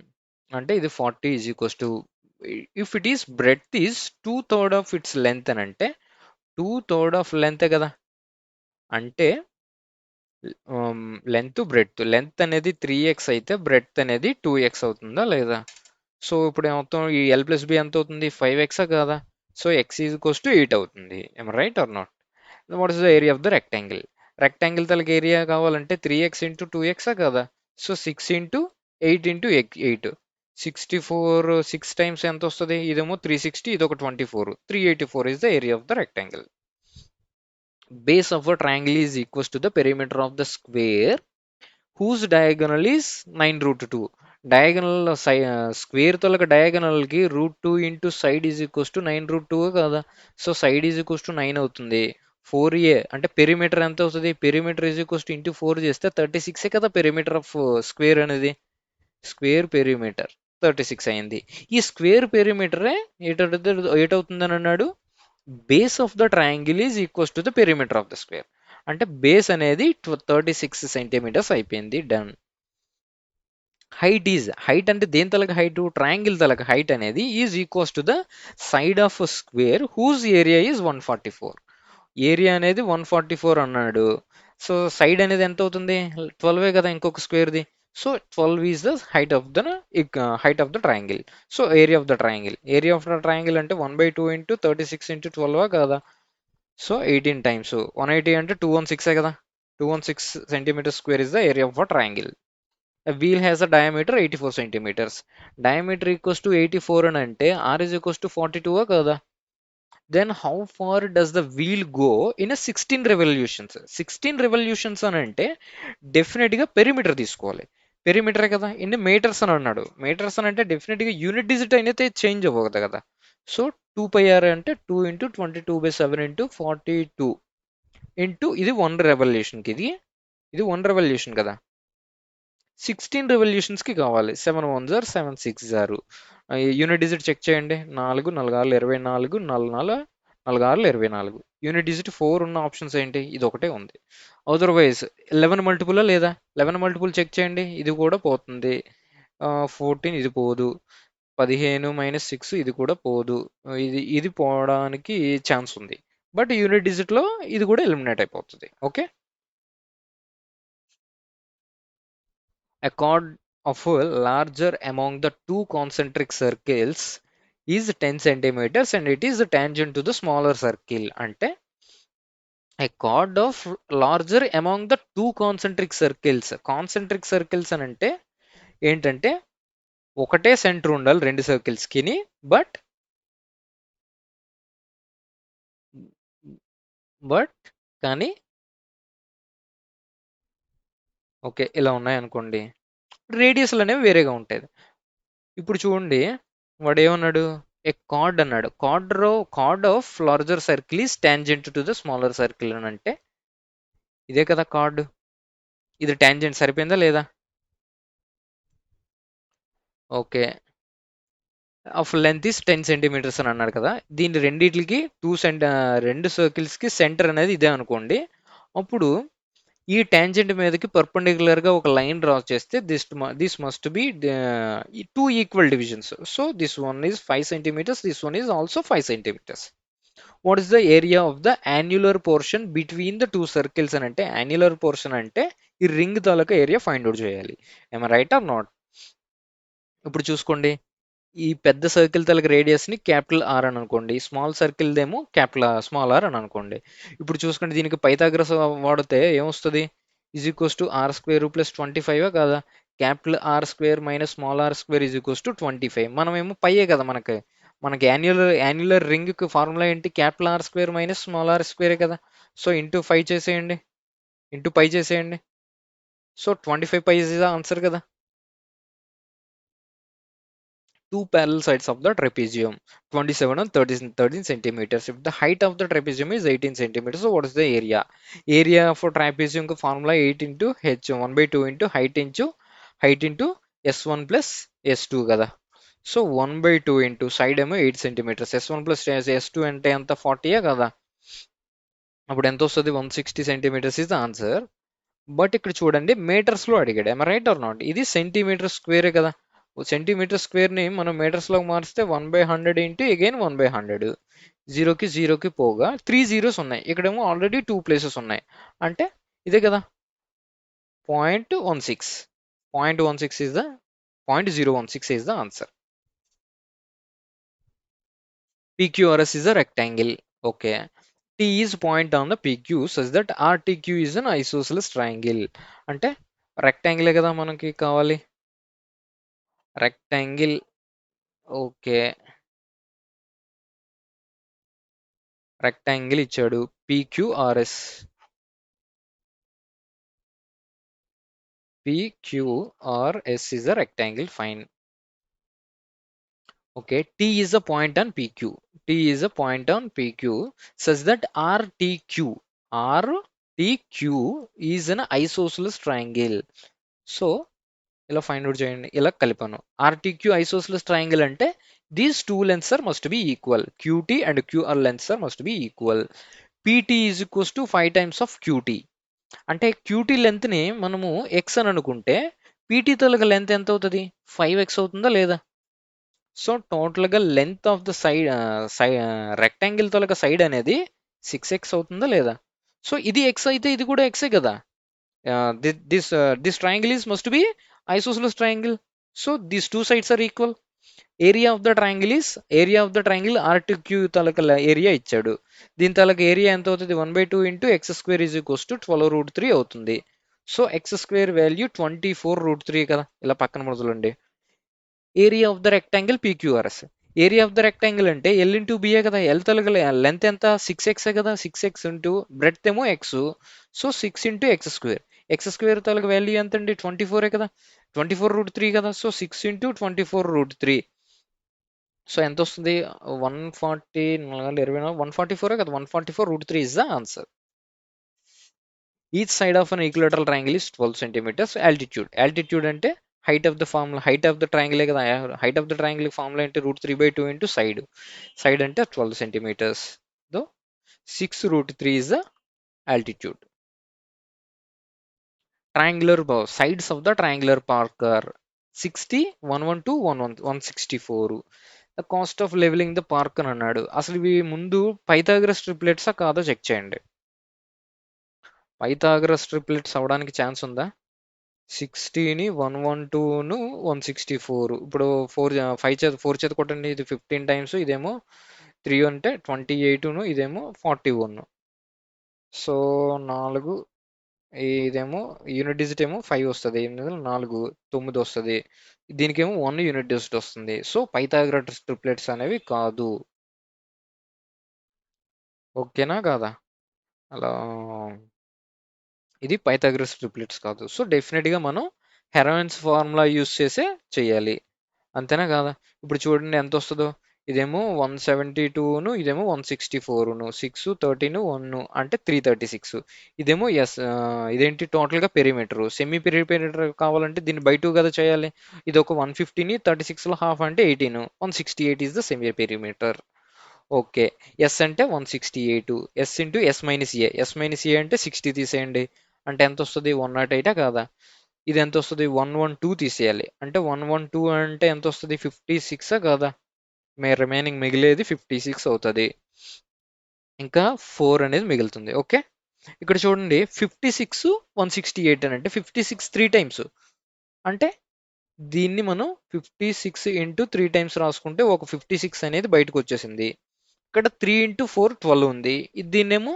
అంటే ఇది 40 is equals to, if it is breadth is 2/3 of its length అని అంటే 2/3 of length కదా, అంటే length అనేది 3x అయితే breadth అనేది 2x అవుతుందా లేదా? సో ఇప్పుడు ఏమవుతాం, ఈ L ప్లస్ బి ఎంత అవుతుంది, 5x కాదా? So x is equals to 8 అవుతుంది. Right or not? What is the area of the rectangle? Rectangle తలకి ఏరియా కావాలంటే 3x ఇంటూ 2x కదా. సో 6 ఇంటూ 8 ఇంటూ 8, 64, 6 టైమ్స్ ఎంత వస్తుంది, ఇదేమో 360, ఇది ఒక 24, 384 is the area of the rectangle. Base of a triangle is equals to the perimeter of the square whose diagonal is 9 root 2. Diagonal square తొలక డయాగనల్కి √2 into side is equals to 9 √2 కదా. So side is equals to 9 అవుతుంది. 4a అంటే perimeter ఎంత అవుతుంది, perimeter is equals to into 4 చేస్తే 36 కదా perimeter of square అనేది. స్క్వేర్ పెరిమీటర్ 36 అయింది. ఈ స్క్వేర్ పెరిమీటరే ఏటవుతుందని అన్నాడు, base of the triangle is equals to the perimeter of the square. అంటే బేస్ అనేది 36 సెంటీమీటర్స్ అయిపోయింది. డన్. హైట్ అంటే దేని తలక హైట్, ట్రయాంగిల్ తలక హైట్ అనేది is equals to the side of square whose area is 144. Area అనేది 144 అన్నాడు. సో సైడ్ అనేది ఎంత అవుతుంది, 12 కదా ఇంకొక స్క్వేర్ది. So 12 is the height of the triangle. So area of the triangle అంటే 1/2 ఇంటూ 36 ఇంటూ 12 కదా. సో 18 టైమ్స్ 180 అంటే 216 కదా. 216 centimeter square is the area of a triangle. A wheel has a diameter 84 centimeters. Diameter equals to 84 అని అంటే R is equals to 42 కదా. Then how far does the wheel go in a 16 revolutions? 16 revolutions అని అంటే డెఫినెట్గా perimeter తీసుకోవాలి. Perimeter కదా, ఇన్ని metres అని అన్నాడు. మీటర్స్ అని అంటే డెఫినెట్గా యూనిట్ డిజిట్ అయితే చేంజ్ అవ్వదు కదా. సో 2πr అంటే 2 ఇంటూ 22/7 ఇంటూ 42 ఇంటూ ఇది 1 రెవల్యూషన్కి, ఇది 1 రెవల్యూషన్ కదా. 16 రెవల్యూషన్స్కి కావాలి. 7 1 జార్ 7 6 జారు. యూనిట్ డిజిట్ చెక్ చేయండి. 4 4 6 24, 4 4 6 24. యూనిట్ డిజిట్ 4 ఉన్న ఆప్షన్స్ ఏంటి, ఇది ఒకటే ఉంది. అదర్వైజ్ 11 మల్టిపుల్ లేదా, 11 మల్టిపుల్ చెక్ చేయండి, ఇది కూడా పోతుంది. 14 ఇది పోదు, 15 - 6 ఇది కూడా పోదు, ఇది పోవడానికి ఛాన్స్ ఉంది. బట్ యూనిట్ డిజిట్లో ఇది కూడా ఎలిమినేట్ అయిపోతుంది. Okay, a chord of a larger among the two concentric circles is 10 centimeters and it is tangent to the smaller circle. అంటే a chord of larger among the two concentric circles. Concentric circles అని అంటే ఏంటంటే ఒకటే centre ఉండాలి రెండు సర్కిల్స్కి, but కానీ okay ఇలా ఉన్నాయనుకోండి, రేడియస్లు అనేవి వేరేగా ఉంటాయి. ఇప్పుడు చూడండి, వాడు ఏమన్నాడు, ఏ కార్డ్ అన్నాడు. Chord of larger circle is tangent to the smaller circle అని అంటే ఇదే కదా కార్డ్. ఇది టాంజెంట్ సరిపోయిందా లేదా? Okay, of length is 10 centimeters అని అన్నాడు కదా. దీని రెండిట్లకి రెండు సర్కిల్స్కి సెంటర్ అనేది ఇదే అనుకోండి. అప్పుడు ఈ టాంజెంట్ మీదకి పర్పెండిక్యులర్గా ఒక లైన్ డ్రా చేస్తే this must be 2 equal divisions. So this one is 5 centimeters, this one is also 5 centimeters. What is the area of the annular portion between the two circles అని అంటే యాన్యులర్ పోర్షన్ అంటే ఈ ring తాలూకా area find out చేయాలి. ఏమ right or not? ఇప్పుడు చూసుకోండి, ఈ పెద్ద సర్కిల్ తలకి రేడియస్ని క్యాపిటల్ ఆర్ అని అనుకోండి, స్మాల్ సర్కిల్ దేమో స్మాల్ ఆర్ అని అనుకోండి. ఇప్పుడు చూసుకోండి, దీనికి పైథాగరస్ వాడితే ఏమొస్తుంది, is equals to R square plus 25 కదా. Capital R square minus small R square is equals to 25. మనమేమో పైయే కదా మనకి, మనకి యాన్యులర్ రింగ్కి ఫార్ములా ఏంటి? Capital R square minus small R స్క్వేరే కదా. సో ఇంటూ 5 చేసేయండి, ఇంటూ పై చేసేయండి. So 25 pi is the answer కదా. Two parallel sides of the trapezium, 27 and 13 centimeters. If the height of the trapezium is 18 centimeters, so what is the area? Area for trapezium ka formula 8 into h 1 by 2 into height into s1 plus s2 kada. So 1 by 2 into side ఏమో 8 centimeters, s1 plus s2 అంటే ఎంత 40 కదా. అప్పుడు ఎంత వస్తుంది? 160 centimeters is the answer. But ఇక్కడ చూడండి మీటర్స్లో అడిగాడు. ఎమ రైట్ ఆర్ నాట్? ఇది సెంటీమీటర్ స్క్వేరే కదా. సెంటీమీటర్ స్క్వేర్ని మనం మీటర్స్లోకి మారిస్తే 1/100 ఇంటూ అగైన్ 1/100. జీరోకి జీరోకి పోగా 3 జీరోస్ ఉన్నాయి. ఇక్కడేమో ఆల్రెడీ 2 ప్లేసెస్ ఉన్నాయి. అంటే ఇదే కదా 0.16. 0.16 is the 0.016 is the answer. PQRS is a rectangle. Okay. T is point on the PQ such that RTQ is an isosceles triangle. అంటే రెక్టాంగిలే కదా మనకి కావాలి. రెక్టాంగిల్. ఓకే. రెక్టాంగిల్ ఇచ్చాడు PQRS. PQRS is a rectangle. Fine. Okay. T is a point on PQ. T is a point on PQ such that RTQ is an isosceles triangle. So ఇలా find out చేయండి. ఇలా కలిపాను. RTQ isosceles triangle అంటే these two lengths are must be equal. QT and QR lengths are must be equal. PT is equals to 5 times of QT. అంటే QT లెంత్ని మనము x అని అనుకుంటే పీటీ తొలగ లెంత్ ఎంత అవుతుంది? 5x అవుతుందా లేదా? సో టోటల్గా length of the side rectangle తొలగ సైడ్ అనేది 6x అవుతుందా లేదా? సో ఇది ఎక్స్ అయితే ఇది కూడా ఎక్సే కదా. This triangle is must be isosceles triangle. So these two sides are equal. Area of the triangle R2Q taluka area ఇచ్చాడు. దీని తాలూకా ఏరియా ఎంత అవుతుంది? 1/2 into x square is equals to 12√3 అవుతుంది. సో ఎక్స్ స్క్వేర్ వాల్యూ 24√3 కదా. ఇలా పక్కన మొదలండి. Area of the rectangle PQRS. Area of the rectangle అంటే ఎల్ ఇంటూ బిఏ కదా. ఎల్ తొలగ లెంత్ ఎంత? 6x కదా. 6x ఇంటూ బ్రెడ్త్ ఏమో x. So 6 into x square. X square తొలగ వాల్యూ ఎంత అండి? 24 కదా. 24√3 కదా. So 6 into 24√3. సో ఎంత వస్తుంది? 140 144 కదా. 144√3 is the answer. Each side of an equilateral triangle is 12 centimeters. Altitude అంటే height of the formula, height of the ట్రయాంగిలే కదా. Height of the triangle formula అంటే √3/2 ఇంటూ సైడ్ అంటే 12 centimeters. Though 6√3 is the altitude. Triangular sides of the triangular park are 60, 112, 164. The cost of leveling the park అని అన్నాడు. అసలు ఇవి ముందు Pythagoras ట్రిప్లెట్సా కాదో చెక్ చేయండి. పైథాగరస్ ట్రిప్లెట్స్ అవడానికి ఛాన్స్ ఉందా? 60ని 112ను 164. ఇప్పుడు 4 చేత కొట్టండి. ఇది 15 times, ఇదేమో 3 అంటే 28ను, ఇదేమో 41. సో 4, ఇదేమో యూనిట్ డిజిట్ ఏమో 5 వస్తుంది. 4 9 వస్తుంది. దీనికేమో 1 యూనిట్ డిజిట్ వస్తుంది. సో పైథాగరస్ ట్రిప్లెట్స్ అనేవి కాదు. ఓకేనా కాదా? అలా ఇది పైథాగరస్ ట్రిప్లెట్స్ కాదు. సో డెఫినెట్గా మనం హెరోయిన్స్ ఫార్ములా యూస్ చేసే చేయాలి. అంతేనా కాదా? ఇప్పుడు చూడండి ఎంత వస్తుందో. ఇదేమో 172ను, ఇదేమో 164ను, 6, 13, 1 అంటే 336. ఇదేమో ఇదేంటి టోటల్గా పెరిమీటర్. సెమీ పెరిమీటర్ కావాలంటే దీన్ని బై 2 కదా చేయాలి. ఇది ఒక 150ని 36లో హాఫ్ అంటే 18. 168 is the semi perimeter. Okay. S అంటే 168. S into S minus A అంటే 60 తీసేయండి. అంటే ఎంత వస్తుంది? 108 కాదా? ఇది ఎంత వస్తుంది? 112 తీసేయాలి. అంటే 112 అంటే ఎంత వస్తుంది? 56 కాదా? రిమైనింగ్ మిగిలేది 56 అవుతుంది. ఇంకా 4 అనేది మిగులుతుంది. ఓకే. ఇక్కడ చూడండి 56, 168 అని అంటే 56 3 times. అంటే దీన్ని మనం 56 ఇంటూ 3 times రాసుకుంటే ఒక 56 అనేది బయటకు వచ్చేసింది. ఇక్కడ 3 ఇంటూ 4 12 ఉంది. దీన్నేమో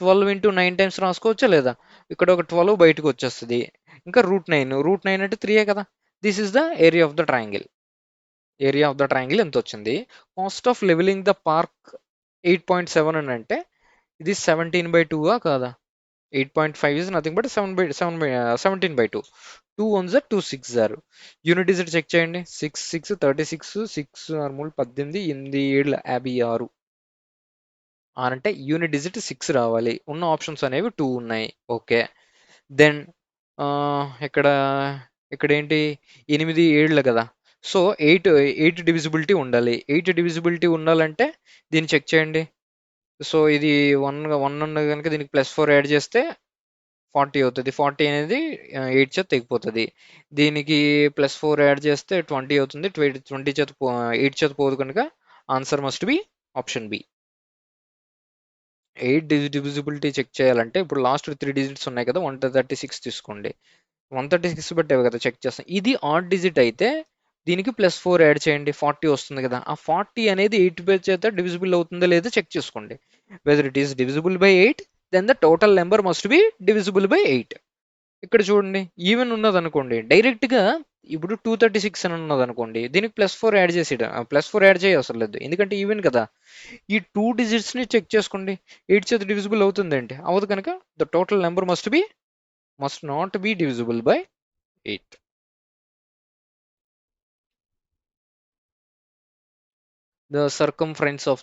12 ఇంటూ 9 times రాసుకోవచ్చా లేదా? ఇక్కడ ఒక 12 బయటకు వచ్చేస్తుంది. ఇంకా √9 అంటే 3 కదా. This is the area of the triangle. Area of the triangle ఎంత వచ్చింది. Cost of levelling the park 8.7 అని అంటే ఇది 17/2 కాదా. 8.5 is nothing but 17/2. 2 ones are 2 6 are. Unit digit check చేయండి. 6 6 36 6 6 18 8 7 56 అంటే యూనిట్ డిజిట్ 6 రావాలి. ఉన్న ఆప్షన్స్ అనేవి 2 ఉన్నాయి. ఓకే. దెన్ ఇక్కడ ఇక్కడ ఏంటి 8 7 కదా. సో 8 డివిజిబిలిటీ ఉండాలి. 8 డివిజిబిలిటీ ఉండాలంటే దీన్ని చెక్ చేయండి. సో ఇది 1 ఉన్న కనుక దీనికి +4 యాడ్ చేస్తే 40 అవుతుంది. 40 అనేది 8 చేత తెగిపోతుంది. దీనికి +4 యాడ్ చేస్తే 20 అవుతుంది. 20 చేత 8 చేత పోదు కనుక answer must be option B. 8 divisibility check చేయాలంటే ఇప్పుడు లాస్ట్ 3 డిజిట్స్ ఉన్నాయి కదా. 136 తీసుకోండి. 136 బట్టే కదా చెక్ చేస్తాం. ఇది ఆడ్ డిజిట్ అయితే దీనికి +4 యాడ్ చేయండి. 40 వస్తుంది కదా. ఆ 40 అనేది 8 చేత డివిజిబుల్ అవుతుందో లేదో చెక్ చేసుకోండి. Whether it is divisible by 8 then the total number must be divisible by 8. ఇక్కడ చూడండి ఈవెన్ ఉన్నదనుకోండి డైరెక్ట్గా ఇప్పుడు 236 అని ఉన్నదనుకోండి దీనికి +4 యాడ్ చేసి +4 యాడ్ చేయ అవసరం లేదు. ఎందుకంటే ఈవెన్ కదా. ఈ 2 డిజిట్స్ని చెక్ చేసుకోండి. 8 చేత డివిజిబుల్ అవుతుంది అంటే అవదు కనుక the total number must not be divisible by 8. The circumference of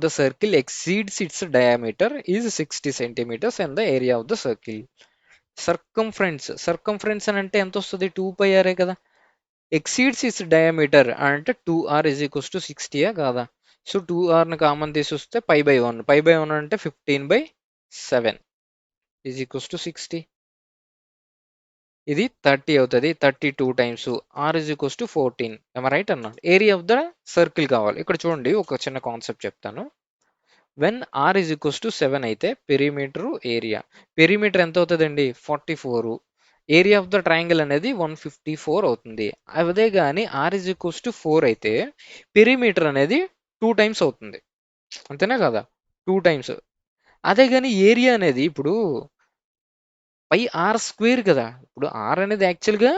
the circle exceeds its diameter is 60 centimeters and the area of the circle. Circumference అని అంటే ఎంత వస్తుంది. 2πr కదా. ఎక్సీడ్స్ ఇట్స్ డయామీటర్ అంటే 2r is equals to 60 కాదా. So 2rని common తీసి π/1. π/1 అంటే 15/7 is equals to 60. ఇది 30 అవుతుంది. 32 times r is equals to 14. Right అన్నాడు. ఏరియా ఆఫ్ ద సర్కిల్ కావాలి. ఇక్కడ చూడండి ఒక చిన్న కాన్సెప్ట్ చెప్తాను. When r is equals to 7 అయితే పెరిమీటర్ ఏరియా. పెరిమీటర్ ఎంత అవుతుందండి 44. ఏరియా ఆఫ్ ద ట్రయాంగిల్ అనేది 154 అవుతుంది. అదే కానీ r is equals to 4 అయితే పెరిమీటర్ అనేది 2 టైమ్స్ అవుతుంది. అంతేనా కదా. 2 టైమ్స్. అదే కానీ ఏరియా అనేది ఇప్పుడు r² కదా. ఇప్పుడు r అనేది యాక్చువల్గా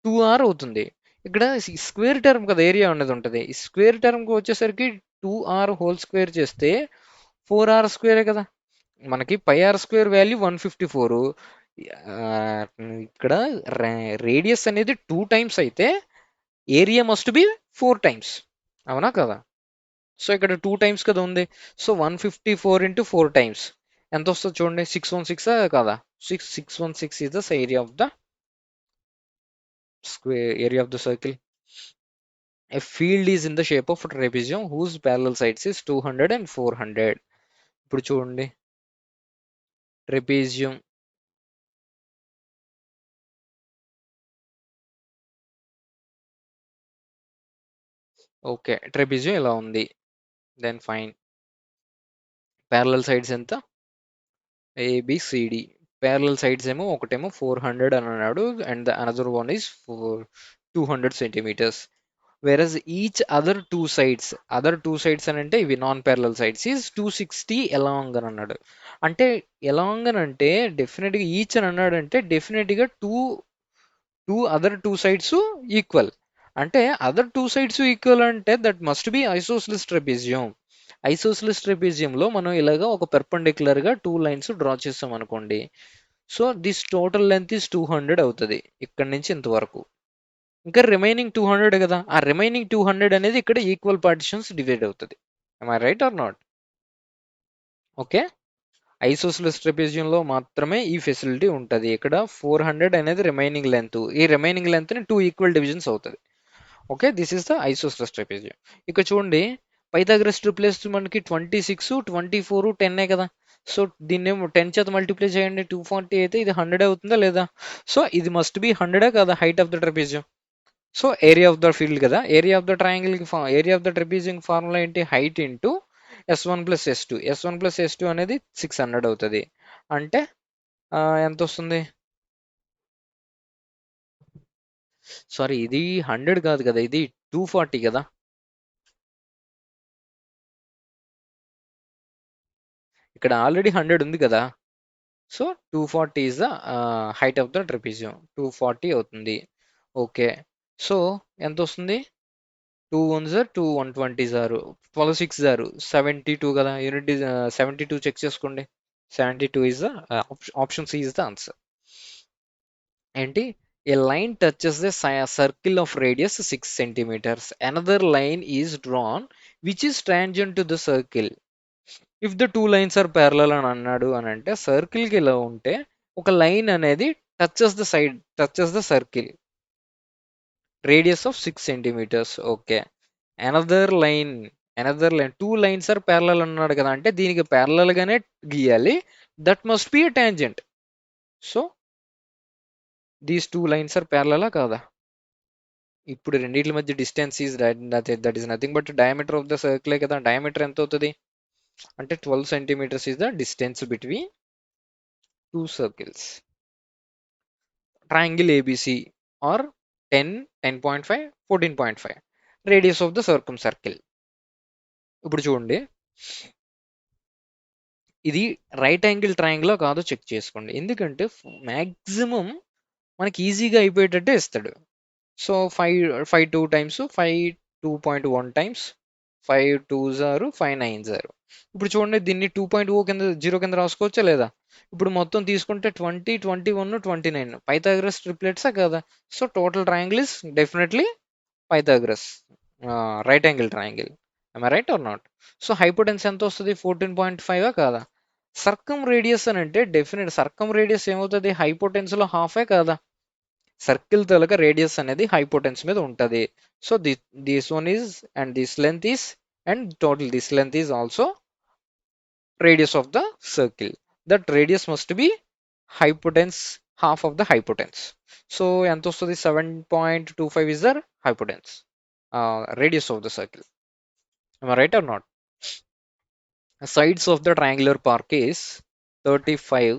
2r అవుతుంది. ఇక్కడ స్క్వేర్ టర్మ్ కదా ఏరియా అనేది ఉంటుంది. ఈ స్క్వేర్ టర్మ్కి వచ్చేసరికి 2r² చేస్తే 4r² కదా. మనకి πr² వాల్యూ 154. ఇక్కడ రేడియస్ అనేది 2 టైమ్స్ అయితే ఏరియా మస్ట్ బి 4 టైమ్స్. అవునా కదా. సో ఇక్కడ 2 టైమ్స్ కదా ఉంది. సో 154 into 4 టైమ్స్ ఎంత వస్తుంది చూడండి. 616 కదా. 616 is the area of the square, area of the circle. A field is in the shape of a trapezium whose parallel sides is 200 and 400. ఇప్పుడు చూడండి ట్రెపీజియం ఓకే. ట్రెపీజియం ఇలా ఉంది. Then fine. ప్యారలల్ సైడ్స్ ఎంత ABCD. Parallel sides ఏమో ఒకటేమో 400 అని అన్నాడు and the another one is 200 centimetres. Versus each other two sides అని అంటే ఇవి non parallel sides is 260 along అని అన్నాడు. అంటే ఎలాంగ్ అని అంటే డెఫినెట్గా ఈచ్ అని అన్నాడు అంటే డెఫినెట్గా అదర్ టూ సైడ్స్ ఈక్వల్. అంటే అదర్ టూ సైడ్స్ ఈక్వల్ అంటే దట్ మస్ట్ బి ఐసోస్లిస్ ట్రెపీజియం. ఐసోస్లిస్ ట్రెపీజియంలో మనం ఇలాగా ఒక పెర్పెండిక్యులర్గా 2 లైన్స్ డ్రా చేస్తాం అనుకోండి. So this total length is 200 అవుతుంది ఇక్కడ నుంచి ఇంతవరకు. ఇంకా రిమైనింగ్ 200 కదా. ఆ రిమైనింగ్ 200 అనేది ఇక్కడ ఈక్వల్ పార్టిషన్స్ డివైడ్ అవుతుంది. I right or not. Okay. Isosceles ట్రెపీజియంలో మాత్రమే ఈ ఫెసిలిటీ ఉంటుంది. ఇక్కడ 400 అనేది రిమైనింగ్ లెంత్. ఈ రిమైనింగ్ లెంత్ని 2 ఈక్వల్ డివిజన్స్ అవుతుంది. Okay. This is the isosceles trapezium. ఇక చూడండి పైథాగరస్ ట్రిప్లెస్ మనకి 26 24 10 కదా. సో దీన్నేమో 10 చేత మల్టిప్లై చేయండి. 240 అయితే ఇది 100 అవుతుందా లేదా. సో ఇది మస్ట్ బి 100 కదా height of the trapezium. So area of the field కదా. ఏరియా ఆఫ్ ద ట్రయాంగిల్కి area of the trapezium formula ఏంటి height into S1 + S2. S1 + S2 అనేది 600 అవుతుంది. అంటే ఎంత వస్తుంది. సారీ ఇది 100 కాదు కదా. ఇది 240 కదా. ఇక్కడ ఆల్రెడీ 100 ఉంది కదా. So 240 is the height of the trapezium. 240 అవుతుంది. ఓకే. సో ఎంత వస్తుంది? 2 1s are 2 120s are 12 6 are 72 కదా. యూనిట్ 72 చెక్ చేసుకోండి. 72 is the option C is the answer. ఏంటి? A line touches the circle of radius 6 centimeters. Another line is drawn which is tangent to the circle. If the two lines are parallel అని అన్నాడు అని అంటే సర్కిల్కి ఇలా ఉంటే ఒక line అనేది touches the circle radius of 6 centimetres. Okay. Another line two lines are parallel అన్నాడు కదా, అంటే దీనికి ప్యారలల్ గానే గీయాలి. That must be a tangent. So these two lines are ప్యారలలా కాదా? ఇప్పుడు రెండింటి మధ్య distance is that is nothing but diameter of the సర్కిలే కదా. డయామీటర్ ఎంత అవుతుంది అంటే 12 centimetres is the distance between two circles. Triangle ABC are 10, 10.5, 14.5 radius of the circumcircle. ఇప్పుడు చూడండి, ఇది రైట్ యాంగిల్ ట్రయాంగిల్ కాదో చెక్ చేసుకోండి. ఎందుకంటే మ్యాక్సిమం మనకి ఈజీగా అయిపోయేటట్టే ఇస్తాడు. So 5 times 5 2.1 times 5 2s are 5 9s are. ఇప్పుడు చూడండి, దీన్ని 2.0 కింద 0 కింద రాసుకోవచ్చా లేదా? ఇప్పుడు మొత్తం తీసుకుంటే 20 21 29 పైథాగరస్ ట్రిప్లెట్సా కదా. So total triangle is definitely Pythagoras right angle triangle. am I right or not? So hypotenuse ఎంత వస్తుంది? 14.5 కాదా? సర్కమ్ రేడియస్ అని అంటే డెఫినెట్ సర్కమ్ రేడియస్ ఏమవుతుంది? హైపోటెన్స్ లో హాఫే కాదా. సర్కిల్ తలక రేడియస్ అనేది హైపోటెన్స్ మీద ఉంటుంది. So this one is and this length is and total this length is also radius of the circle. That radius must be hypotenuse half of the hypotenuse. So ఎంత వస్తుంది? 7.25 is the hypotenuse radius of the circle. Am I right or not? Sides of the triangular park is 35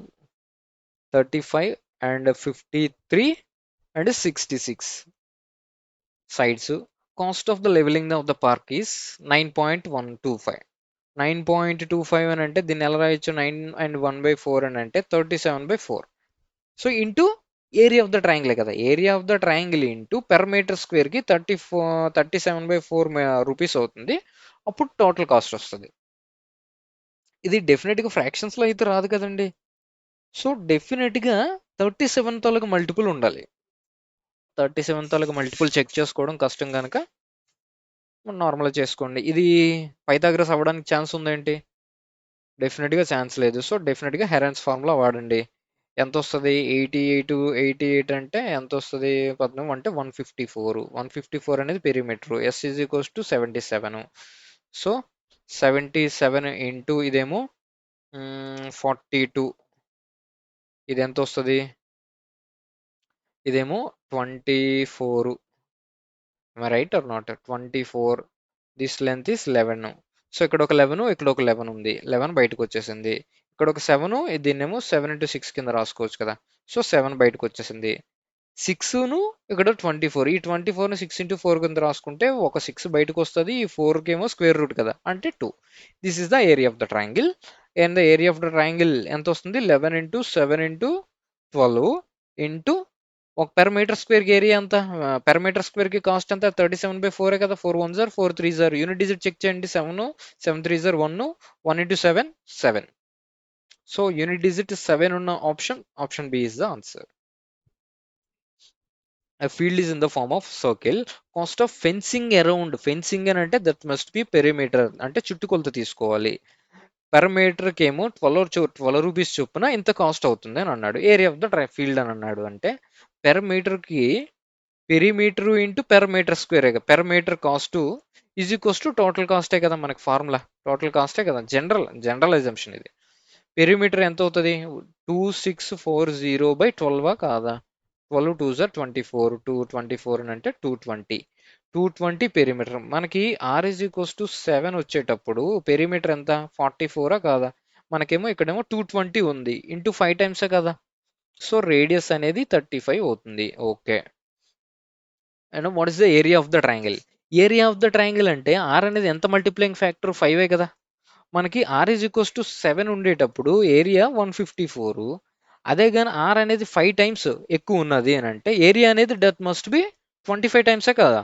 and 53 and 66 sides. Cost of the leveling of the park is 9.125. 9.25 అని అంటే దీన్ని ఎలా రాయొచ్చు? 9 and 1/4 అని అంటే 37/4. So into area of the triangle కదా. Area of the triangle into per metre స్క్వేర్కి 37/4 rupees అవుతుంది. అప్పుడు టోటల్ కాస్ట్ వస్తుంది. ఇది డెఫినెట్గా ఫ్రాక్షన్స్లో అయితే రాదు కదండి. సో డెఫినెట్గా 37 తోలకు మల్టిపుల్ ఉండాలి. 37 తోలకు మల్టిపుల్ చెక్ చేసుకోవడం కష్టం కనుక నార్మల్గా చేసుకోండి. ఇది పైథాగరస్ అవ్వడానికి ఛాన్స్ ఉందేంటి? డెఫినెట్గా ఛాన్స్ లేదు. సో డెఫినెట్గా హెరాన్స్ ఫార్ములా వాడండి. ఎంత వస్తుంది? 88 అంటే ఎంత వస్తుంది? 14 అంటే 154 అనేది perimeter. S is equals to 77. So 77 into ఇదేమో 42. ఇది ఎంత వస్తుంది? ఇదేమో 24. Right or not? 24. This length is 11. So ఇక్కడ ఒక 11, ఇక్కడ ఒక 11 ఉంది. 11 బయటకు వచ్చేసింది. ఇక్కడ ఒక 7, దీన్నేమో 7 into 6 కింద రాసుకోవచ్చు కదా. సో 7 బయటకు వచ్చేసింది. 6ను ఇక్కడ 24. ఈ 24ను 6 into 4 కింద రాసుకుంటే ఒక 6 బయటకు వస్తుంది. ఈ 4కి ఏమో స్క్వేర్ రూట్ కదా, అంటే 2. This is the area of the triangle. And the area of the triangle ఎంత వస్తుంది? 11 into 7 into 12 ఇంటూ ఒక పెర్ మీటర్ స్క్వేర్కి ఏరియా ఎంత? పెర్ మీటర్ స్క్వేర్కి కాస్ట్ ఎంత? 37/4 కదా. 4 1s are 4 3s are. Unit digit check చేయండి. 7 7 3s are 1 1 into 7 7. So unit digit 7 ఉన్న option B is the answer. A field is in the form of circle. Cost of fencing around. Fencing అని అంటే that must B perimeter, అంటే చుట్టుకొలత తీసుకోవాలి. Per మీటర్కి ఏమో 12 rupees చొప్పున ఇంత కాస్ట్ అవుతుంది అని అన్నాడు. ఏరియా ఆఫ్ ద ఫీల్డ్ అని అన్నాడు. అంటే పెర్ మీటర్కి perimeter into per metre square. Per metre cost is equals to total కాస్టే కదా మనకి ఫార్ములా. టోటల్ కాస్టే కదా. జనరల్ అజంప్షన్ ఇది. పెరిమీటర్ ఎంత అవుతుంది? 2640/12 కాదా? 12 2s are 24. 224 అని అంటే 220 పెరిమీటర్. మనకి R is equals to 7 వచ్చేటప్పుడు పెరిమీటర్ ఎంత? 44 కాదా? మనకేమో ఇక్కడేమో 220 ఉంది. ఇంటూ 5 టైమ్సే కదా. సో రేడియస్ అనేది 35 అవుతుంది. Okay. And what is the area of the triangle? Area of the triangle అంటే R అనేది ఎంత మల్టిప్లయింగ్ ఫ్యాక్టర్? 5 కదా. మనకి R is equals to 7 ఉండేటప్పుడు ఏరియా 154. అదే కానీ R అనేది 5 టైమ్స్ ఎక్కువ ఉన్నది అని అంటే ఏరియా అనేది దట్ మస్ట్ బి 25 టైమ్సే కదా.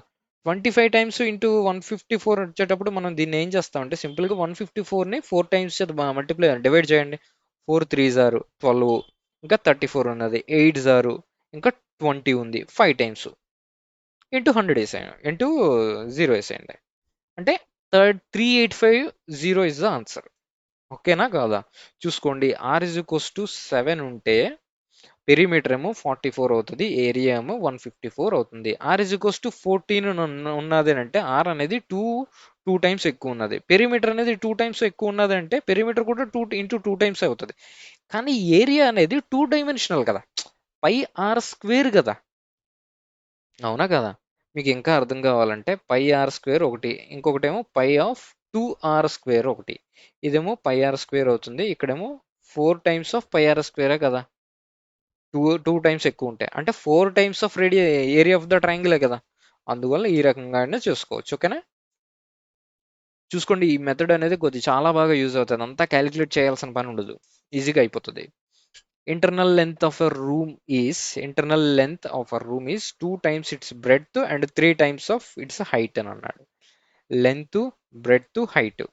25 టైమ్స్ ఇంటూ 154 వచ్చేటప్పుడు మనం దీన్ని ఏం చేస్తామంటే సింపుల్గా 154ని 4 టైమ్స్ మల్టిప్లై డివైడ్ చేయండి. 4 3 జారు 12, ఇంకా 34 ఉన్నది, 8 జారు ఇంకా 20 ఉంది, 5 టైమ్స్ ఇంటూ 100 వేసేయండి, ఇంటూ 0 వేసేయండి. అంటే 3850 ఇస్ ద ఆన్సర్. ఓకేనా కాదా? చూసుకోండి, ఆర్ ఇజ్ ఈక్వల్స్ టు 7 ఉంటే పెరిమీటర్ ఏమో 44 అవుతుంది, ఏరియా ఏమో 154 అవుతుంది. ఆర్ ఇజ్ ఈక్వల్స్ టు 14 ఉన్నది అంటే ఆర్ అనేది టూ టైమ్స్ ఎక్కువ ఉన్నది, పెరిమీటర్ అనేది 2 టైమ్స్ ఎక్కువ ఉన్నది అంటే పెరిమీటర్ కూడా 2 టైమ్స్ అవుతుంది. కానీ ఏరియా అనేది 2 డైమెన్షనల్ కదా, పై ఆర్ స్క్వేర్ కదా. అవునా కదా? మీకు ఇంకా అర్థం కావాలంటే పై ఆర్ స్క్వేర్ ఒకటి, ఇంకొకటేమో పై ఆఫ్ 2r స్క్వేర్ ఒకటి, ఇదేమో పై ఆర్ స్క్వేర్ అవుతుంది, ఇక్కడేమో 4 టైమ్స్ ఆఫ్ పై ఆర్ స్క్వేరే కదా. టూ టైమ్స్ ఎక్కువ ఉంటాయి అంటే 4 times of area of the ట్రయాంగిలే కదా. అందువల్ల ఈ రకంగానే చూసుకోవచ్చు. ఓకేనా? చూసుకోండి, ఈ మెథడ్ అనేది చాలా బాగా యూజ్ అవుతుంది, అంతా క్యాలిక్యులేట్ చేయాల్సిన పని ఉండదు, ఈజీగా అయిపోతుంది. Internal length of a room is 2 times its breadth and 3 times of it's height అని అన్నాడు. Length, breadth, height.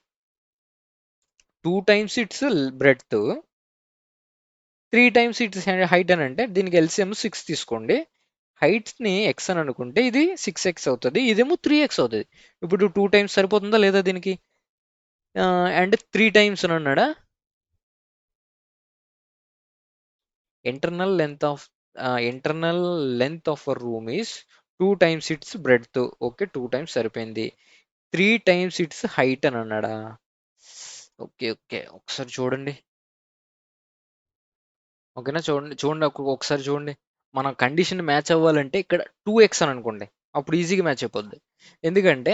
2 times its breadth, 3 times its height అని అంటే దీనికి ఎల్సిఎం 6 తీసుకోండి. హైట్స్ని ఎక్స్ అని అనుకుంటే ఇది 6x అవుతుంది, ఇదేమో 3x అవుతుంది. ఇప్పుడు 2 టైమ్స్ సరిపోతుందా లేదా దీనికి? అండ్ 3 టైమ్స్ అని అన్నాడా? Internal length of a room is 2 times its breadth. Okay, 2 times సరిపోయింది. 3 టైమ్స్ ఇట్స్ హైట్ అని అన్నాడా? ఓకే ఓకే, ఒకసారి చూడండి. ఓకేనా? చూడండి చూడండి, ఒకసారి చూడండి. మన కండిషన్ మ్యాచ్ అవ్వాలంటే ఇక్కడ 2x అని అనుకోండి, అప్పుడు ఈజీగా మ్యాచ్ అయిపోద్ది. ఎందుకంటే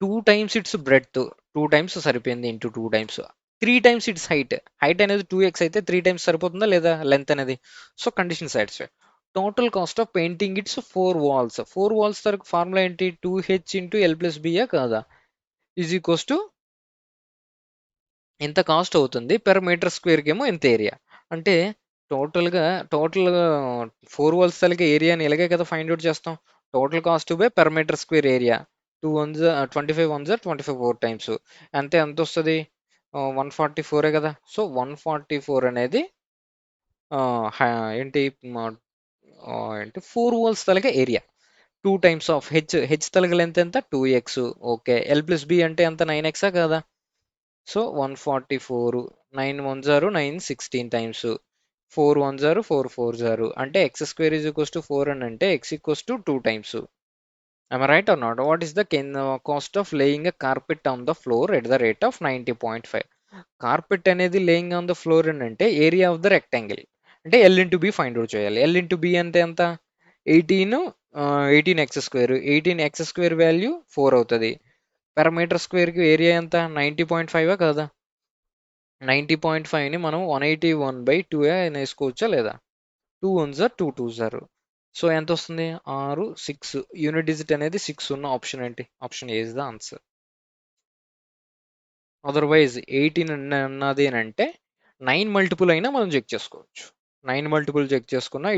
2 టైమ్స్ ఇట్స్ బ్రెడ్త్, 2 టైమ్స్ సరిపోయింది into 2 times. 3 times its height, height అనేది 2x అయితే 3 టైమ్స్ సరిపోతుందా లేదా లెంత్ అనేది? So condition satisfy. Total cost of painting its 4 walls వరకు ఫార్ములా ఏంటి? 2h ఇంటూ ఎల్ ప్లస్ బియా కాదా? ఈజ్ ఈక్వల్స్ టు ఎంత కాస్ట్ అవుతుంది పెర్ మీటర్ స్క్వేర్కి ఏమో ఎంత ఏరియా. అంటే టోటల్గా టోటల్గా 4 వాల్స్ తలకి ఏరియాని ఇలాగే కదా ఫైండ్ అవుట్ చేస్తాం. Total cost by per metre square area. 25 4 times అంతే, ఎంత వస్తుంది? 144 కదా. సో 144 అనేది ఆ, ఏంటి ఏంటి 4 వాల్స్ తలకి ఏరియా. 2 టైమ్స్ ఆఫ్ హెచ్ తలకి లెంత్ ఎంత? 2x. Okay, L plus B అంటే ఎంత? 9x కదా. సో 144, 9 1 జారు 9 16 టైమ్స్, 4 1 జారు 4 4 జారు అంటే X square is equals to 4 అని అంటే X equals to 2 times. Am I right or not? What is the cost of laying a carpet on the floor at the rate of 90.5? Carpet అనేది laying on the floor అని అంటే area of the rectangle అంటే L into B find out చేయాలి. L into B అంటే ఎంత? 18 18x square value 4 అవుతుంది. Per metre స్క్వేర్కి area ఎంత? 90.5 కదా. 90.5ని మనం 181/2 అని వేసుకోవచ్చా లేదా? 2 1 జార్ 2 2 జారు. సో ఎంత వస్తుంది? 6 6. యూనిట్ డిజిట్ అనేది 6 ఉన్న ఆప్షన్ ఏంటి? Option A is the answer. Otherwise 18 ఉన్నది అని అంటే 9 మల్టిపుల్ అయినా మనం చెక్ చేసుకోవచ్చు. 9 మల్టిపుల్ చెక్ చేసుకున్నా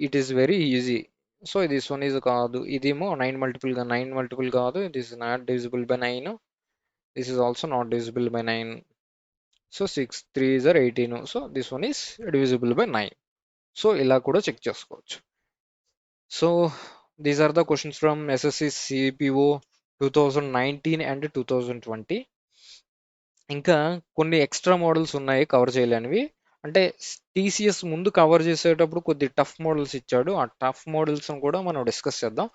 it is very easy. So this one is కాదు, ఇదేమో 9 మల్టిపుల్ కాదు, it is not divisible by 9. This is also not divisible by 9. So 6 3 is 18. So this one is divisible by 9. So ఇలా కూడా check చేసుకోవచ్చు. So these are the questions from SSC CPO 2019 and 2020. ఇంకా కొన్ని extra models ఉన్నాయి cover చేయలేనివి. అంటే TCS ముందు cover చేసేటప్పుడు కొద్ది టఫ్ మోడల్స్ ఇచ్చాడు, ఆ టఫ్ మోడల్స్ కూడా మనం డిస్కస్ చేద్దాం.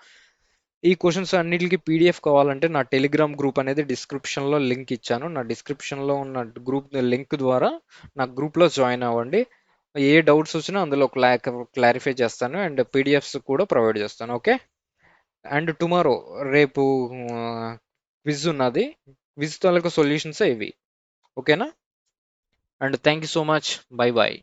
ఈ క్వశ్చన్స్ అన్నిటికీ పీడిఎఫ్ కావాలంటే నా టెలిగ్రామ్ గ్రూప్ అనేది డిస్క్రిప్షన్లో లింక్ ఇచ్చాను. నా డిస్క్రిప్షన్లో ఉన్న గ్రూప్ లింక్ ద్వారా నా గ్రూప్లో జాయిన్ అవ్వండి. ఏ డౌట్స్ వచ్చినా అందులో క్లారిఫై చేస్తాను అండ్ పీడిఎఫ్స్ కూడా ప్రొవైడ్ చేస్తాను. ఓకే. అండ్ టుమారో రేపు క్విజ్ ఉన్నది, క్విజ్ తాలూకా సొల్యూషన్స్ ఇవి. ఓకేనా? And thank you so much. Bye bye.